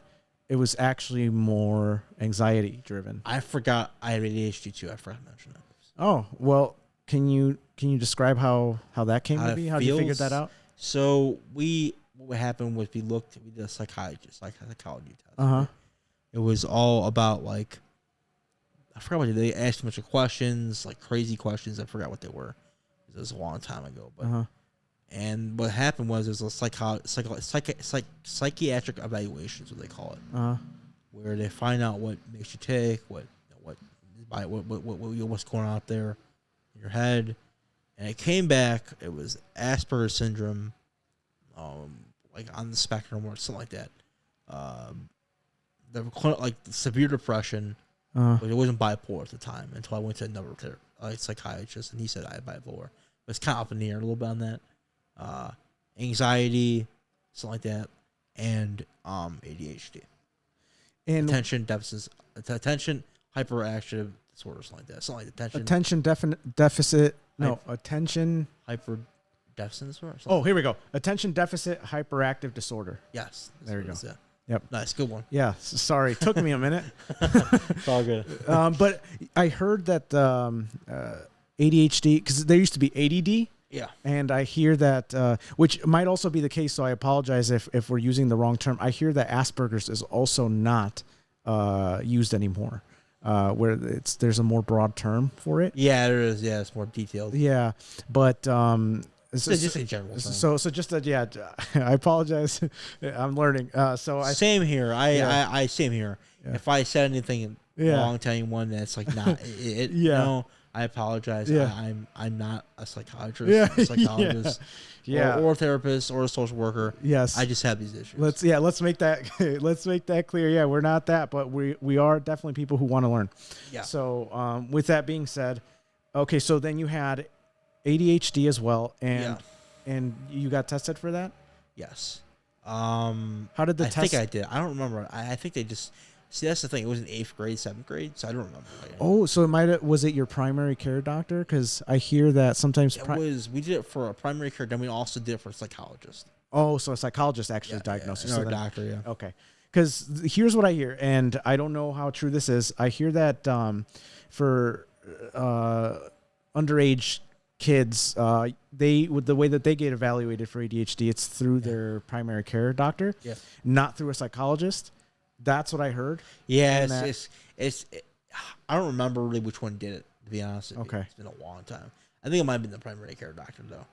it was actually more anxiety driven. I forgot I had ADHD too. I forgot to mention that. Oh, well, can you describe how that came to be? How did you figure that out? So what happened was we did a psychology test. Uh-huh. It was all about like, I forgot what they asked a bunch of questions, like crazy questions. I forgot what they were. It was a long time ago, but and what happened was there's a psychiatric evaluation is what they call it, where they find out what makes you tick, what's going on out there in your head, and it came back. It was Asperger's syndrome, like on the spectrum or something like that. Like severe depression. But it wasn't bipolar at the time until I went to another psychiatrist, and he said I had bipolar. But it's kind of up in the air a little bit on that. Anxiety, something like that, and ADHD. And attention hyperactive disorder, something like that. Something like attention hyper deficit disorder. Oh, here we go. Attention deficit hyperactive disorder. Yes. There you go. Yeah. Yep. Nice. Good one. Yeah. Sorry. Took me a minute. It's all good. But I heard that ADHD, because there used to be ADD. Yeah. And I hear that, which might also be the case, so I apologize if we're using the wrong term. I hear that Asperger's is also not used anymore, where there's a more broad term for it. Yeah, there is. Yeah, it's more detailed. Yeah, but just in general. So just that, yeah. I apologize. I'm learning. Same here. I same here. Yeah. If I said anything wrong to anyone that's like not it, you know, I apologize. Yeah. I'm not a psychiatrist, a psychologist, or a therapist, or a social worker. Yes, I just have these issues. Let's make that clear. Yeah, we're not that, but we are definitely people who want to learn. Yeah. So with that being said, okay, so then you had ADHD as well, and you got tested for that? Yes. How did the test? I think I did. I don't remember. I think they just. See, that's the thing. It was in 8th grade, 7th grade, so I don't remember. Oh, so was it your primary care doctor? Because I hear that sometimes we did it for a primary care, then we also did it for a psychologist. Oh, so a psychologist actually diagnosed you. Our doctor, yeah. Okay. Because here's what I hear, and I don't know how true this is. I hear that for underage kids, the way that they get evaluated for ADHD, it's through their primary care doctor, not through a psychologist. That's what I heard. Yeah, it's I don't remember really which one did it, to be honest. It's been a long time. I think it might have been the primary care doctor, though.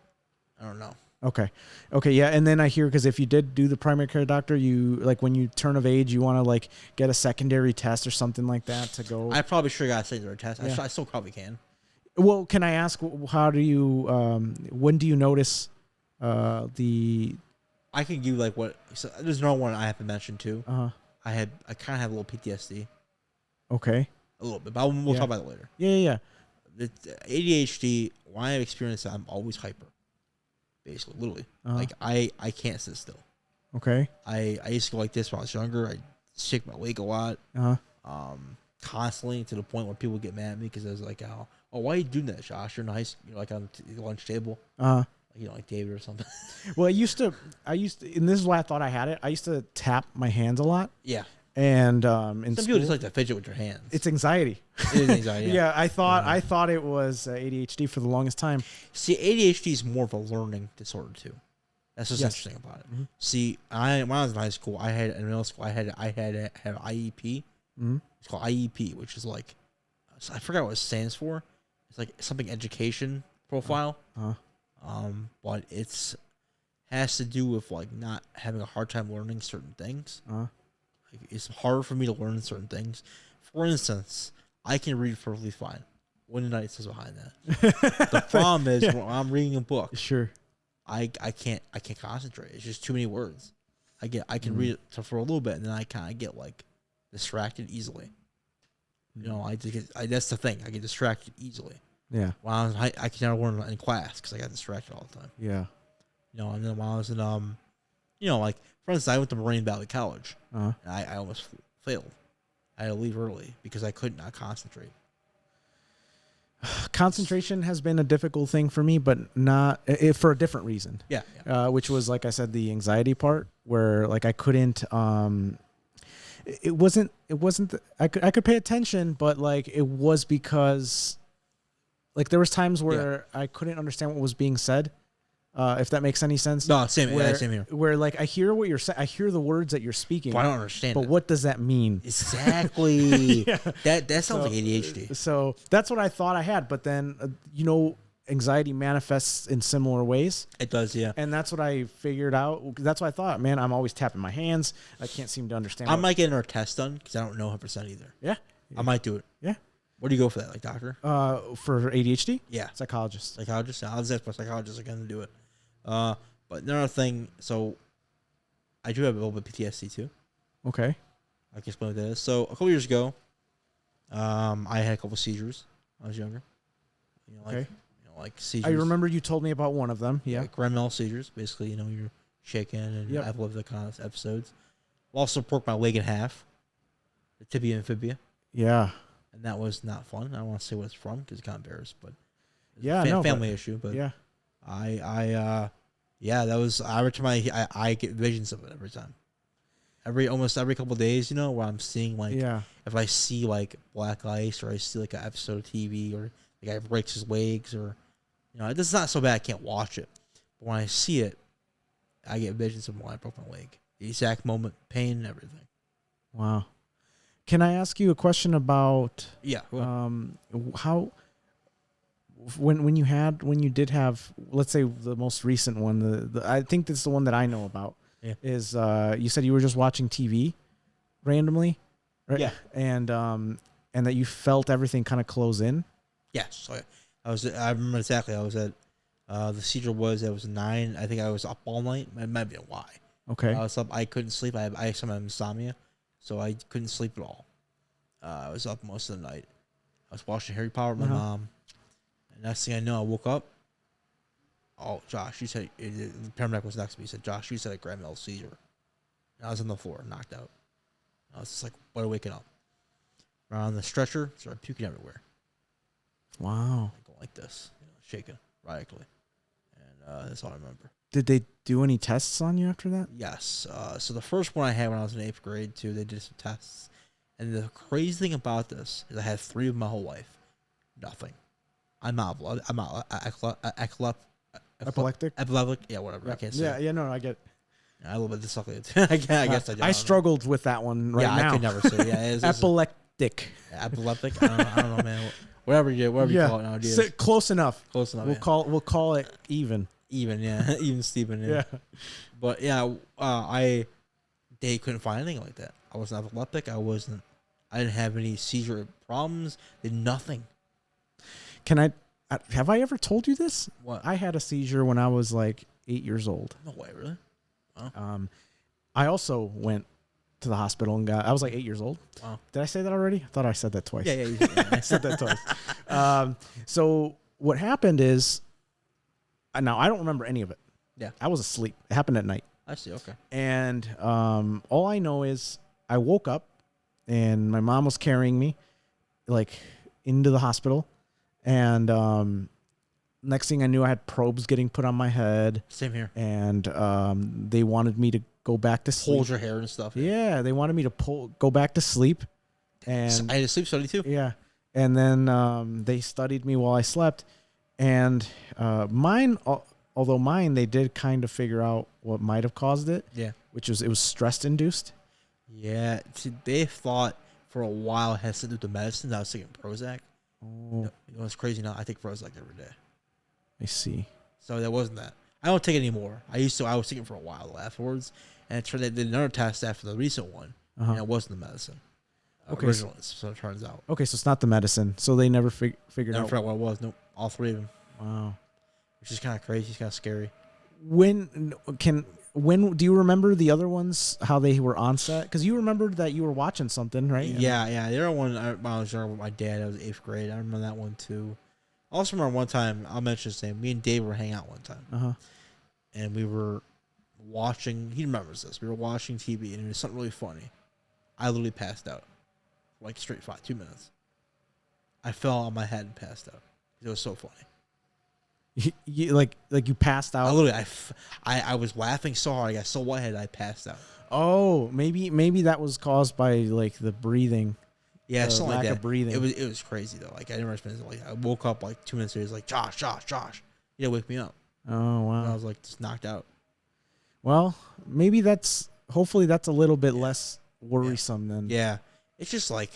I don't know. Okay, yeah, and then I hear, because if you did do the primary care doctor, you, like, when you turn of age, you want to, like, get a secondary test or something like that to go. I probably sure got a secondary test. Yeah. I still probably can. Well, can I ask, how do you, when do you notice the... I can give, like, what... So there's no one I have to mention, too. Uh-huh. I kind of have a little PTSD. Okay. A little bit, but we'll talk about it later. Yeah. The ADHD, when I have experienced it, I'm always hyper. Basically, literally. Like, I can't sit still. Okay. I used to go like this when I was younger. I shake my leg a lot. Constantly, to the point where people get mad at me because I was like, oh, why are you doing that, Josh? You're nice. You're like on the lunch table. You know, like David or something. Well, I used to, and this is why I thought I had it. I used to tap my hands a lot. Yeah. And some people just like to fidget with their hands. It's anxiety. It is anxiety. Yeah, I thought it was ADHD for the longest time. See, ADHD is more of a learning disorder too. That's what's interesting about it. Mm-hmm. See, when I was in high school, in middle school, I had an IEP. Mm-hmm. It's called IEP, which is like, I forgot what it stands for. It's like something education profile. But it's has to do with like not having a hard time learning certain things. Like, it's hard for me to learn certain things. For instance, I can read perfectly fine. What did I say behind that? The problem is when I'm reading a book. Sure. I can't concentrate. It's just too many words. I can read it for a little bit, and then I kind of get like distracted easily. You know, that's the thing. I get distracted easily. Yeah. When I can never learn in class because I got distracted all the time. Yeah. You know, and then when I was in like, for instance, I went to Moraine Valley College. And I almost failed. I had to leave early because I could not concentrate. Concentration has been a difficult thing for me, but not for a different reason. Yeah. Which was, like I said, the anxiety part, where like I couldn't. It wasn't. I could pay attention, but like it was because, like, there was times where I couldn't understand what was being said. If that makes any sense. No, same here. Where like I hear what you're saying, I hear the words that you're speaking. But I don't understand. But what does that mean? Exactly. That sounds like ADHD. So that's what I thought I had. But then, anxiety manifests in similar ways. It does, yeah. And that's what I figured out. That's what I thought. Man, I'm always tapping my hands. I can't seem to understand. I might get our test done because I don't know 100% either. Yeah. I might do it. Yeah. Where do you go for that, like doctor? For ADHD? Yeah. Psychologist. I'll just ask my psychologist again to do it. But another thing, so I do have a little bit of PTSD too. Okay. I can explain what that is. So a couple years ago, I had a couple seizures. When I was younger. Okay. Like seizures. I remember you told me about one of them. Yeah. Like grand mal seizures. Basically, you're shaking, and Yep. I've lived that kind of episodes. Also broke my leg in half, the tibia and fibia, Yeah. and that was not fun. I don't want to say what it's from because it got embarrassed, but it's Yeah. a No. family issue. But yeah. that was every time I get visions of it every time. Almost every couple of days, where I'm seeing like Yeah. if I see like black ice or I see like an episode of TV or the guy breaks his legs or it's not so bad I can't watch it. But when I see it, I get visions of when I broke my leg. The exact moment, pain, everything. Wow. Can I ask you a question about Yeah. how when you did have, let's say the most recent one, I think that's the one that I know about. Yeah. Is you said you were just watching TV randomly, right? Yeah. And that you felt everything kind of close in. Yes. I remember exactly. I was at the seizure was 9. I think I was up all night. It might be a why. Okay. I was up. I couldn't sleep. I had some insomnia, so I couldn't sleep at all. I was up most of the night. I was watching Harry Potter with my mom. And next thing I know, I woke up. Oh, Josh, you said the paramedic was next to me. He said, "Josh, you said a grand mal seizure." And I was on the floor, knocked out. I was just like, "What? Waking up?" Around on the stretcher, started puking everywhere. Wow. Going like this, shaking radically, and that's all I remember. Did they do any tests on you after that? Yes. So the first one I had when I was in 8th grade too, they did some tests, and the crazy thing about this is I had 3 of my whole life, nothing. I'm not blood. I'm not Epileptic? epileptic. Yeah, whatever. I can't say. Yeah. No, I get. I a little bit dyslexic. I guess I don't I know. struggled with that one right now. I could never say. Yeah, it's Epileptic. epileptic. I don't know, man. Whatever you call it nowadays. Close enough. Close enough. We'll call it even. Even, yeah, even Steven. Yeah. But yeah, they couldn't find anything like that. I wasn't epileptic. I didn't have any seizure problems. Did nothing. Have I ever told you this? What? I had a seizure when I was like 8 years old. No way, really? Wow. I also went to the hospital and I was like 8 years old. Wow. Did I say that already? I thought I said that twice. Yeah. I said that twice. So what happened is, now I don't remember any of it. Yeah. I was asleep. It happened at night. I see. Okay. And all I know is I woke up and my mom was carrying me like into the hospital. And next thing I knew, I had probes getting put on my head. Same here. And they wanted me to go back to sleep. Hold your hair and stuff. Yeah, they wanted me to go back to sleep. And I had a sleep study too. Yeah. And then they studied me while I slept. And mine, they did kind of figure out what might have caused it. Yeah. Which was, it was stress induced. Yeah. See, they thought for a while it has to do with the medicine. I was taking Prozac. Oh, It's crazy now. I take Prozac every day. I see. So that wasn't that. I don't take it anymore. I was taking it for a while afterwards. And it turned out they did another test after the recent one. And it wasn't the medicine. Okay. Originally, so it turns out. Okay, so it's not the medicine. So they never figured Never out. forgot what it was. Nope. All 3 of them. Wow. Which is kind of crazy. It's kind of scary. When do you remember the other ones, how they were on set? Because you remembered that you were watching something, right? Yeah. The other one, when I was younger with my dad, I was 8th grade. I remember that one too. I also remember one time, I'll mention his name. Me and Dave were hanging out one time. And we were watching, he remembers this. We were watching TV and it was something really funny. I literally passed out. Like straight 2 minutes. I fell on my head and passed out. It was so funny. You passed out. I literally, I was laughing so hard. I got so lightheaded, I passed out. Oh, maybe that was caused by like the breathing. Yeah, something like that. Of breathing. It was crazy though. Like I didn't understand. Like I woke up like 2 minutes later. He's like, Josh. You wake me up. Oh wow. And I was like just knocked out. Well, maybe hopefully that's a little bit less worrisome than. Yeah, it's just like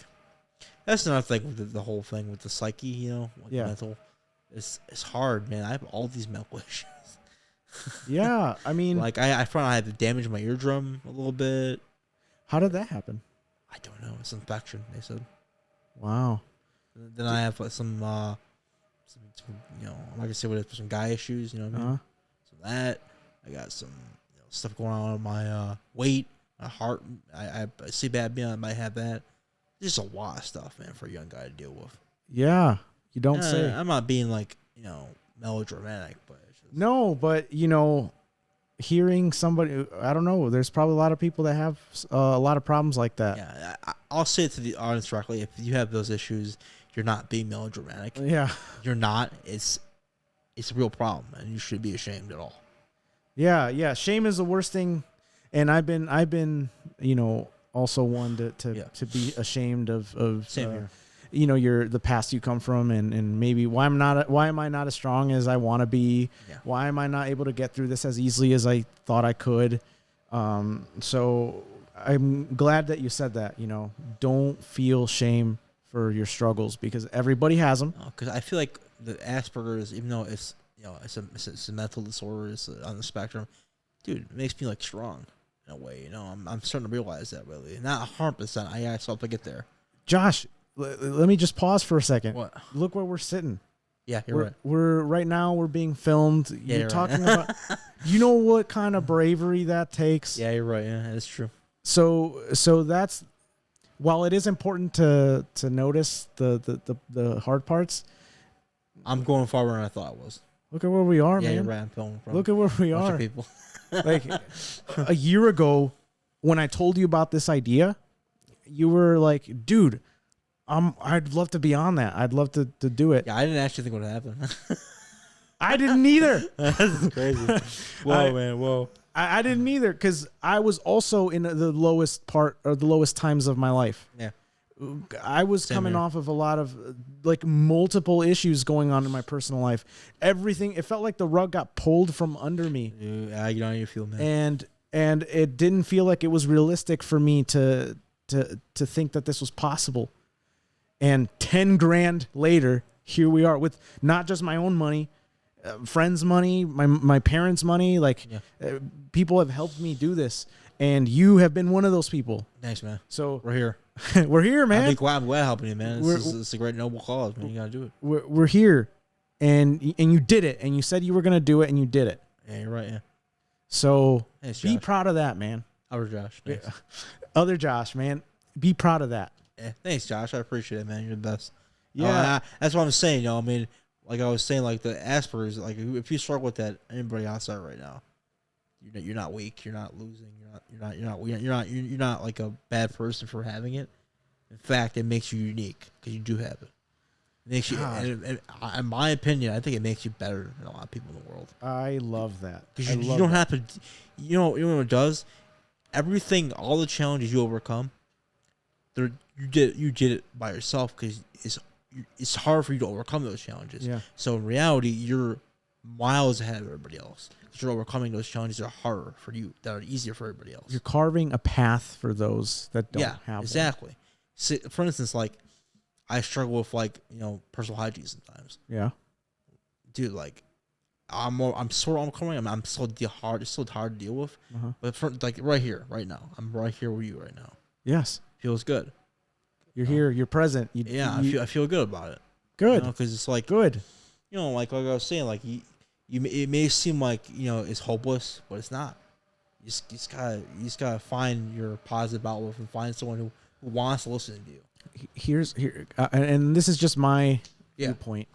that's another thing with the whole thing with the psyche. Mental. It's hard, man. I have all these mental issues. Yeah, I mean, like I found I had to damage my eardrum a little bit. How did that happen? I don't know. It's infection. They said. Wow. Then I have some I'm not gonna say what it is, but some guy issues. You know what I mean? So that I got some stuff going on with my weight, my heart. I see bad being. I might have that. There's a lot of stuff, man, for a young guy to deal with. Yeah, you don't say. I'm not being like melodramatic, but it's just, No, but hearing somebody, I don't know. There's probably a lot of people that have a lot of problems like that. yeah, I'll say it to the audience directly. If you have those issues, you're not being melodramatic. Yeah. You're not. It's a real problem, and you should be ashamed at all. Yeah. Shame is the worst thing, and I've been also one to be ashamed of Same here. The past you come from, and maybe why am I not as strong as I want to be? Yeah. Why am I not able to get through this as easily as I thought I could? So I'm glad that you said that. Don't feel shame for your struggles because everybody has them. Because I feel like the Asperger's, even though it's it's a mental disorder, it's on the spectrum, dude, it makes me like strong in a way. I'm starting to realize that really, not 100%. I still have to get there. Josh, let me just pause for a second. What? Look where we're sitting. Yeah, you're right. We're right now. We're being filmed. Yeah, you're talking about. You know what kind of bravery that takes. Yeah, you're right. Yeah, that's true. So that's. While it is important to notice the hard parts, I'm going farther than I thought I was. look at where we are, Yeah, man. you're right. I'm filming from Look at where we a bunch are. of people. Like a year ago, when I told you about this idea, you were like, "Dude, I'd love to be on that. I'd love to do it." Yeah, I didn't actually think what happened. I didn't either. That's crazy. Whoa, man. Whoa. I didn't either because I was also in the lowest part or the lowest times of my life. Yeah. I was Same coming here. off of a lot of like multiple issues going on in my personal life. Everything, it felt like the rug got pulled from under me. Dude, you don't even feel, man. And it didn't feel like it was realistic for me to think that this was possible. And 10 grand later, here we are with not just my own money, friends' money, my parents' money. Like people have helped me do this, and you have been one of those people. Thanks, man. So We're here. we're here, man. I'm glad helping you, man. It's a great noble cause, man. You gotta do it. We're here, and you did it, and you said you were gonna do it, and you did it. Yeah, you're right. Yeah. So Thanks, be Josh. proud of that, man. Other Josh. Thanks. Other Josh, man, be proud of that. Yeah, thanks, Josh. I appreciate it, man. You're the best. Yeah. That's what I'm saying, I mean, like I was saying, like the Asperger's, like if you struggle with that, anybody outside right now, you're not weak. You're not losing. You're not like a bad person for having it. In fact, it makes you unique because you do have it. It makes you, and in my opinion, I think it makes you better than a lot of people in the world. I love that. Because you don't have to, you know what it does? Everything, all the challenges you overcome, you did it by yourself because it's hard for you to overcome those challenges. Yeah. So in reality, you're miles ahead of everybody else. Because you're overcoming those challenges that are harder for you, that are easier for everybody else. You're carving a path for those that don't have one. Exactly. So, for instance, like I struggle with personal hygiene sometimes. Yeah. Dude, like I'm so hard. It's so hard to deal with. Uh-huh. But for like right here, right now, I'm right here with you right now. Yes. Feels good. You're here. You're present. I feel good about it. Good. Because it's like Good. Like I was saying, like it may seem like it's hopeless, but it's not. You just gotta find your positive outlook and find someone who wants to listen to you. And this is just my viewpoint.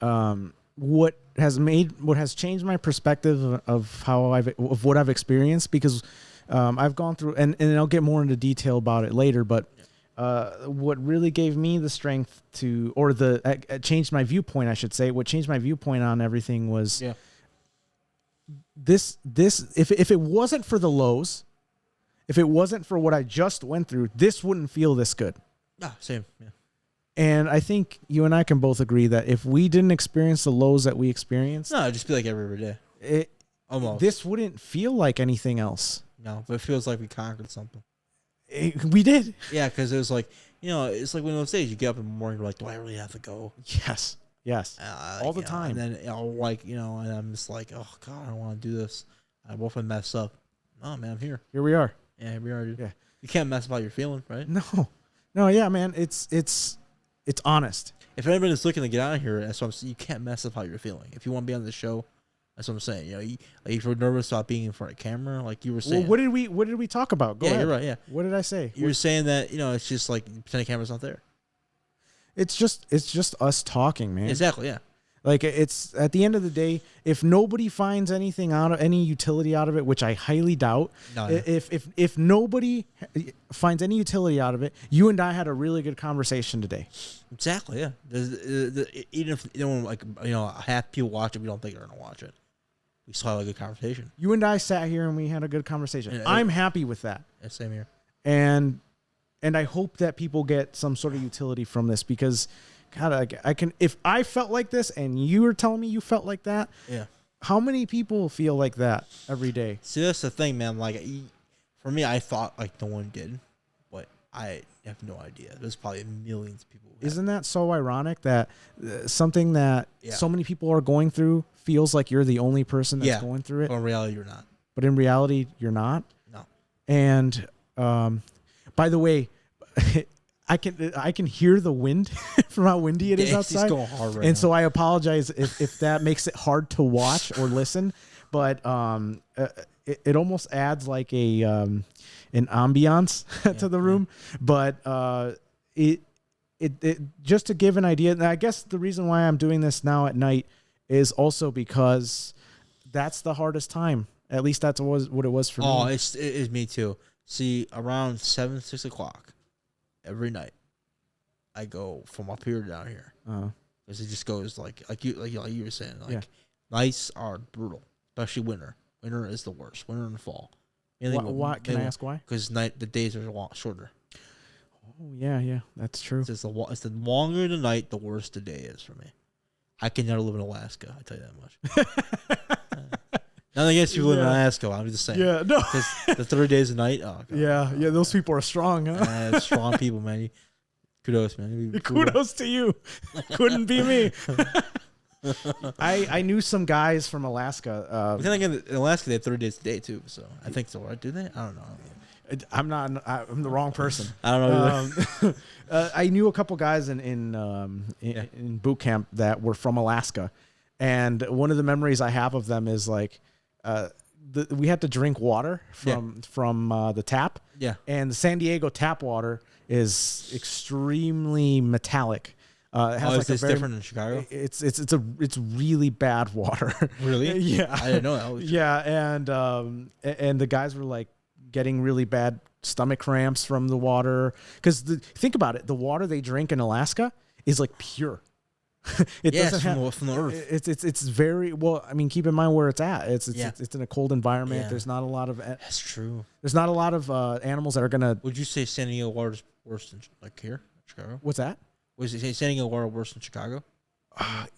What has changed my perspective of what I've experienced, because I've gone through, and I'll get more into detail about it later, but what really gave me the strength changed my viewpoint, I should say. What changed my viewpoint on everything was this. If it wasn't for the lows, if it wasn't for what I just went through, this wouldn't feel this good. Same. Yeah. And I think you and I can both agree that if we didn't experience the lows that we experienced, No, it'd just be like every day. Almost. This wouldn't feel like anything else. No, but it feels like we conquered something. We did. Yeah, because it was like, it's like one of those days you get up in the morning, you're like, do I really have to go? Yes. All the time. And then, and I'm just like, oh, God, I don't want to do this. What if I mess up? Oh, man, I'm here. Here we are. Yeah, here we are, dude. Yeah. You can't mess up how you're feeling, right? No, yeah, man. It's honest. If anybody's looking to get out of here, that's what I'm saying. You can't mess up how you're feeling. If you want to be on the show, That's what I'm saying. You know, if you're nervous about being in front of camera, like you were saying. Well, what did we talk about? Go ahead. You're right. Yeah. What did I say? You were saying that it's just like pretend the camera's not there. It's just us talking, man. Exactly. Yeah. Like it's at the end of the day, if nobody finds anything out of any utility out of it, which I highly doubt, if nobody finds any utility out of it, you and I had a really good conversation today. Exactly. Yeah. Even if half people watch it, we don't think they're gonna watch it. We still have a good conversation. You and I sat here and we had a good conversation. I'm happy with that. Yeah, same here. And I hope that people get some sort of utility from this because. God, I can. If I felt like this, and you were telling me you felt like that, yeah. How many people feel like that every day? See, that's the thing, man. Like, for me, I thought like no one did, but I have no idea. There's probably millions of people. Isn't that so ironic that something that so many people are going through feels like you're the only person that's going through it? But in reality, you're not. But in reality, you're not. No. And by the way. I can hear the wind from how windy it is outside. It's going hard right and now. so I apologize if that makes it hard to watch or listen, but it almost adds like an ambiance to the room. But it just to give an idea, and I guess the reason why I'm doing this now at night is also because that's the hardest time. At least that's what it was for me. Oh, it is me too. See, around 6 o'clock. Every night, I go from up here to down here. Because it just goes like you were saying. Nights are brutal, especially winter. Winter is the worst. Winter and fall. Why? Can I ask why? Because the days are shorter. Oh yeah, that's true. It's the longer the night, the worse the day is for me. I can never live in Alaska. I tell you that much. Nothing against you live in Alaska. I'm just saying. Yeah, no. Because the 30 days a night. Oh, God. Yeah. Those people are strong, huh? Strong people, man. Kudos, man. Kudos to you. Couldn't be me. I knew some guys from Alaska. Then again, in Alaska, they have 30 days a day, too. So I think so, right? Do they? I don't know. I'm the wrong person. I don't know either. I knew a couple guys in boot camp that were from Alaska. And one of the memories I have of them is like, we had to drink water from the tap. Yeah. And the San Diego tap water is extremely metallic. It has it's different than Chicago? It's really bad water. Really? Yeah. I didn't know that was true. Yeah, and the guys were like getting really bad stomach cramps from the water. Because think about it, the water they drink in Alaska is like pure. It doesn't have from the earth. It's very well. I mean, keep in mind where it's at. It's in a cold environment. Yeah. There's not a lot of. That's true. There's not a lot of animals that are gonna. Would you say San Diego water is worse than like here, Chicago? What's that? Would you say San Diego water worse than Chicago?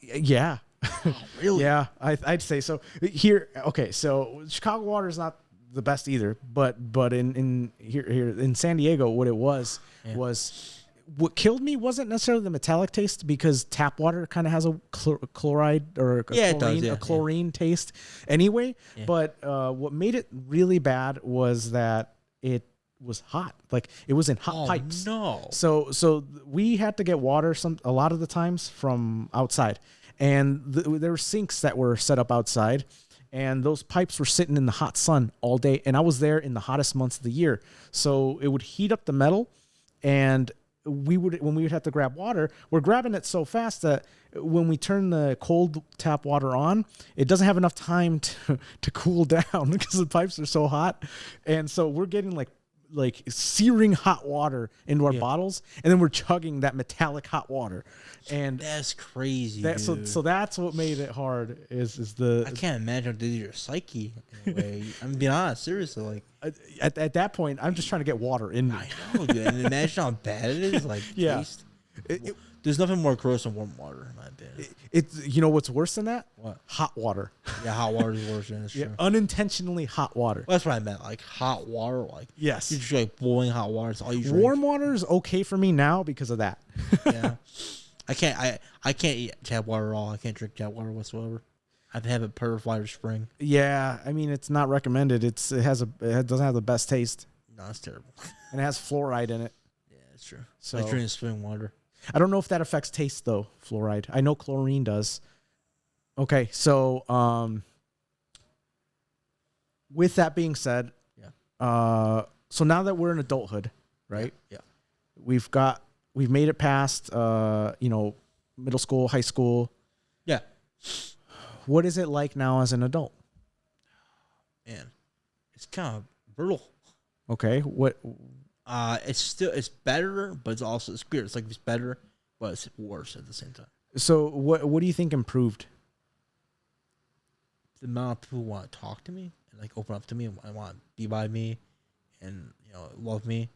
Yeah. Oh, really? Yeah, I'd say so. Here, okay, so Chicago water is not the best either, but in here in San Diego, what it was. What killed me wasn't necessarily the metallic taste because tap water kind of has a chloride or a chlorine taste anyway. Yeah. But what made it really bad was that it was hot. Like it was in hot pipes. No. So we had to get water a lot of the times from outside. And there were sinks that were set up outside. And those pipes were sitting in the hot sun all day. And I was there in the hottest months of the year. So it would heat up the metal and when we would have to grab water, we're grabbing it so fast that when we turn the cold tap water on, it doesn't have enough time to cool down because the pipes are so hot. And so we're getting like searing hot water into our bottles, and then we're chugging that metallic hot water. And that's crazy. So that's what made it hard. Is the I can't imagine what did your psyche in a way. I'm being honest, seriously. Like at that point, I'm just trying to get water in me. I know, dude. And imagine how bad it is. Like taste. There's nothing more gross than warm water, in my opinion. It's you know what's worse than that? What? Hot water. Yeah, hot water is worse than it's true. Unintentionally hot water. Well, that's what I meant. Like hot water, like yes, you just like boiling hot water. It's all you drink. Warm water is okay for me now because of that. Yeah, I can't eat tap water at all. I can't drink tap water whatsoever. I have to have it purified or spring. Yeah, I mean it's not recommended. It doesn't have the best taste. No, it's terrible. And it has fluoride in it. Yeah, it's true. So I drink spring water. I don't know if that affects taste though, fluoride. I know chlorine does. Okay, so with that being said, so now that we're in adulthood, right? Yeah. We've made it past, middle school, high school. Yeah. What is it like now as an adult? Man, it's kind of brutal. Okay. What? It's better, but it's weird. It's like it's better, but it's worse at the same time. So what do you think improved? The amount of people who want to talk to me and like open up to me and want to be by me and love me.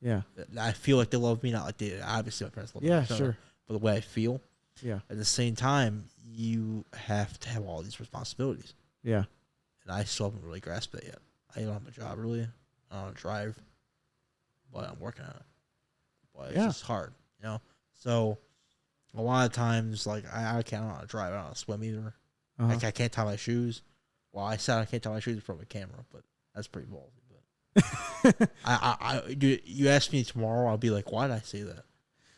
Yeah. I feel like they love me, not like they obviously my parents love me. Yeah, sure. But the way I feel. Yeah. At the same time, you have to have all these responsibilities. Yeah. And I still haven't really grasped it yet. I don't have a job really. I don't drive, but I'm working on it. But it's just hard, So a lot of times, like I can't know how to drive. I don't know how to swim either. Uh-huh. I can't tie my shoes. Well, I said I can't tie my shoes in front of a camera, but that's pretty ballsy. But you ask me tomorrow, I'll be like, why did I say that?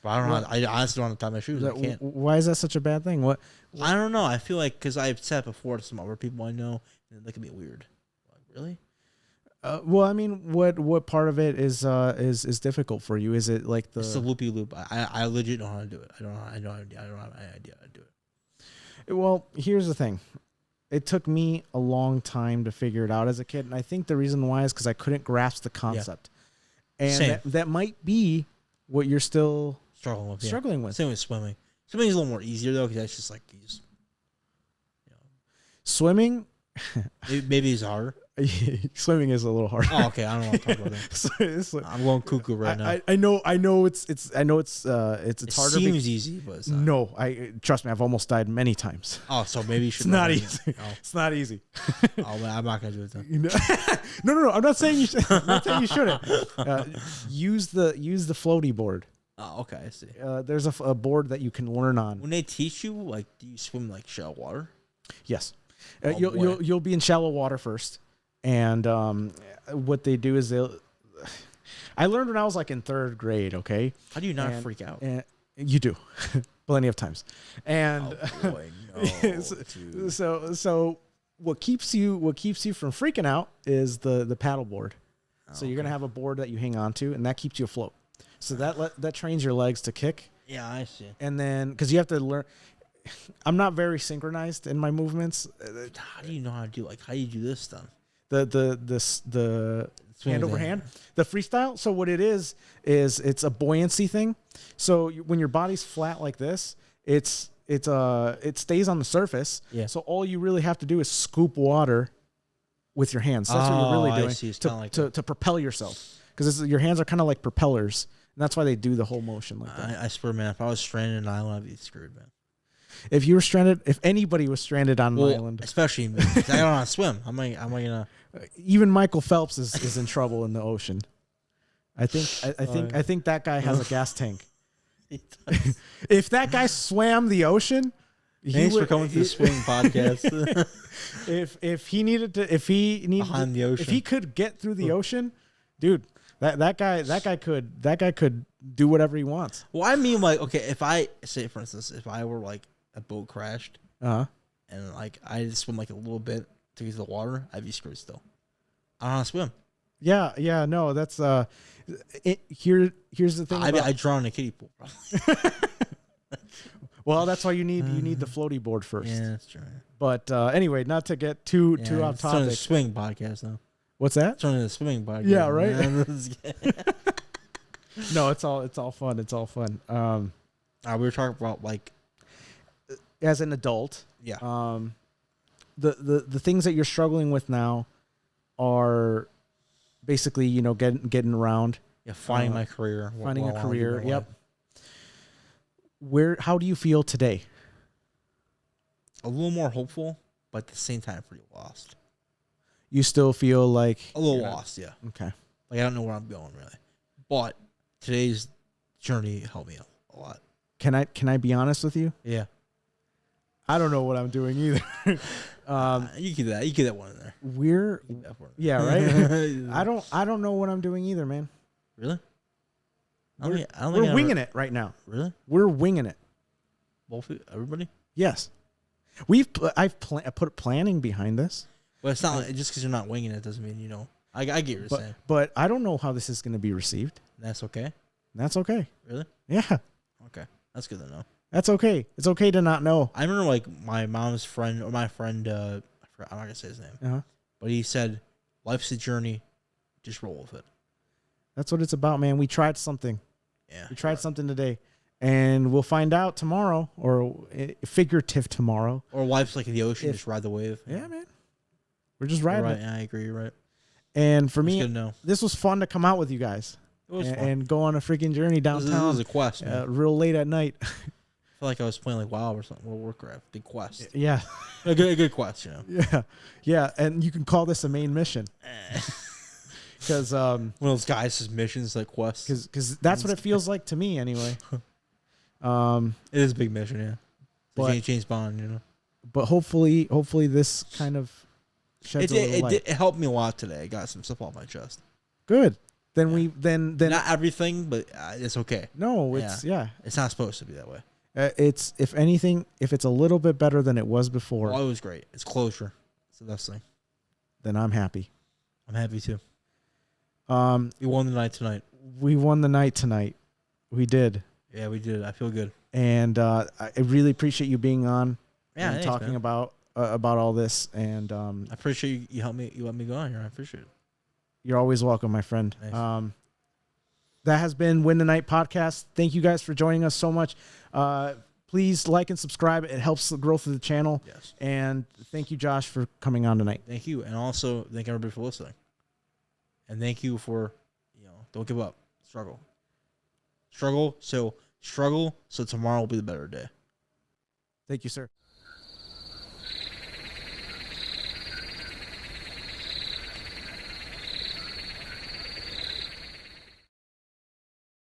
But I don't know. I honestly don't know how to tie my shoes. I can't. Why is that such a bad thing? What? I don't know. I feel like because I've said before to some other people I know, and they look at me weird. Like, really? Well, I mean, what part of it is difficult for you? Is it like it's the loopy loop? I legit know how to do it. I don't have any idea how to do it. Well, here's the thing. It took me a long time to figure it out as a kid, and I think the reason why is because I couldn't grasp the concept. Yeah. And that might be what you're still struggling with. Same with swimming. Swimming is a little more easier though, because that's just like swimming. Maybe it's harder. Swimming is a little harder. Oh, okay. I don't want to talk about that. I'm going cuckoo right now. I know it's harder. It seems easy, but it's not. No, trust me. I've almost died many times. Oh, so maybe you should. It's not easy. Oh. It's not easy. Oh, man, I'm not gonna do it then. No. I'm not saying you should. I'm not saying you shouldn't. Use the floaty board. Oh, okay. I see. There's a board that you can learn on. When they teach you, like, do you swim like shallow water? Yes. You'll be in shallow water first. And what they do is I learned when I was like in third grade. Okay. How do you not freak out? You do, plenty of times. And oh boy, no, so what keeps you from freaking out is the paddle board. So you're gonna have a board that you hang on to, and that keeps you afloat. So that trains your legs to kick. Yeah, I see. And then because you have to learn. I'm not very synchronized in my movements. How do you know how to do how do you do this then? The hand over hand, the freestyle. So what it is it's a buoyancy thing. So when your body's flat like this, it stays on the surface. Yeah. So all you really have to do is scoop water with your hands. So that's what you're really doing to propel yourself, because your hands are kind of like propellers, and that's why they do the whole motion like that. I swear, man, if I was stranded on an island, I'd be screwed, man. If you were stranded, if anybody was stranded on an island, especially me, 'cause I don't know how to swim. How am I gonna? Even Michael Phelps is in trouble in the ocean. I think that guy has a gas tank. If that guy swam the ocean, thanks for coming to the Swing Podcast. if he could get through the ocean, dude, that guy could do whatever he wants. Well, I mean, like, okay, if I say, for instance, if I were like a boat crashed, and like I just swim like a little bit to get to the water, I'd be screwed still. I don't know how to swim. Yeah, no, that's here's the thing. I drown in a kiddie pool, probably. Well, that's why you need the floaty board first. Yeah, that's true. But anyway, not to get too off It's topic. on the Swing Podcast now. What's that? It's on the Swimming Podcast. Yeah, right. No, it's all fun. It's all fun. We were talking about like as an adult. Yeah. The things that you're struggling with now are basically, getting around. Yeah, finding my career. Finding a career. Yep. How do you feel today? A little more hopeful, but at the same time pretty lost. You still feel like a little lost, yeah. Okay. Like I don't know where I'm going really. But today's journey helped me a lot. Can I be honest with you? Yeah. I don't know what I'm doing either. You keep that one in there. Yeah, right. I don't know what I'm doing either, man. Really? We're winging it right now. Really? We're winging it. Both everybody? Yes. I've put planning behind this. But it's not just because you're not winging it doesn't mean I get what you're saying. But I don't know how this is going to be received. That's okay. That's okay. Really? Yeah. Okay, that's good to know. That's okay. It's okay to not know. I remember like my mom's friend or my friend. I'm not gonna say his name, but he said, "Life's a journey, just roll with it." That's what it's about, man. We tried something. Yeah, we tried something today, and we'll find out tomorrow, or figurative tomorrow. Or life's like the ocean, just ride the wave. Yeah, man. We're just riding right. it. Yeah, I agree. You're right. And for me, good to know. This was fun to come out with you guys. It was fun. And go on a freaking journey downtown. This was a quest, man. Real late at night. I feel like I was playing like WoW or something. World of Warcraft. Big quest. Yeah. a good quest, Yeah. Yeah. And you can call this a main mission. Because one of those guys' missions like quests. Because that's what it feels like to me anyway. It is a big mission, yeah. But James Bond, But hopefully this kind of sheds a little light. It helped me a lot today. I got some stuff off my chest. Good. Then then not everything, but it's okay. No, it's It's not supposed to be that way. It's if anything, if it's a little bit better than it was before. Oh, it was great. It's closure. It's the best thing. Then I'm happy. I'm happy too. We won the night tonight. We won the night tonight. We did. Yeah, we did. I feel good. And I really appreciate you being on. Yeah, and talking about all this. And I appreciate you helped me. You let me go on here. I appreciate it. You're always welcome, my friend. Nice. That has been Win the Night podcast. Thank you guys for joining us so much. Please like and subscribe. It helps the growth of the channel. Yes. And thank you, Josh, for coming on tonight. Thank you. And also thank everybody for listening. And thank you for, don't give up. Struggle. Struggle so tomorrow will be the better day. Thank you, sir.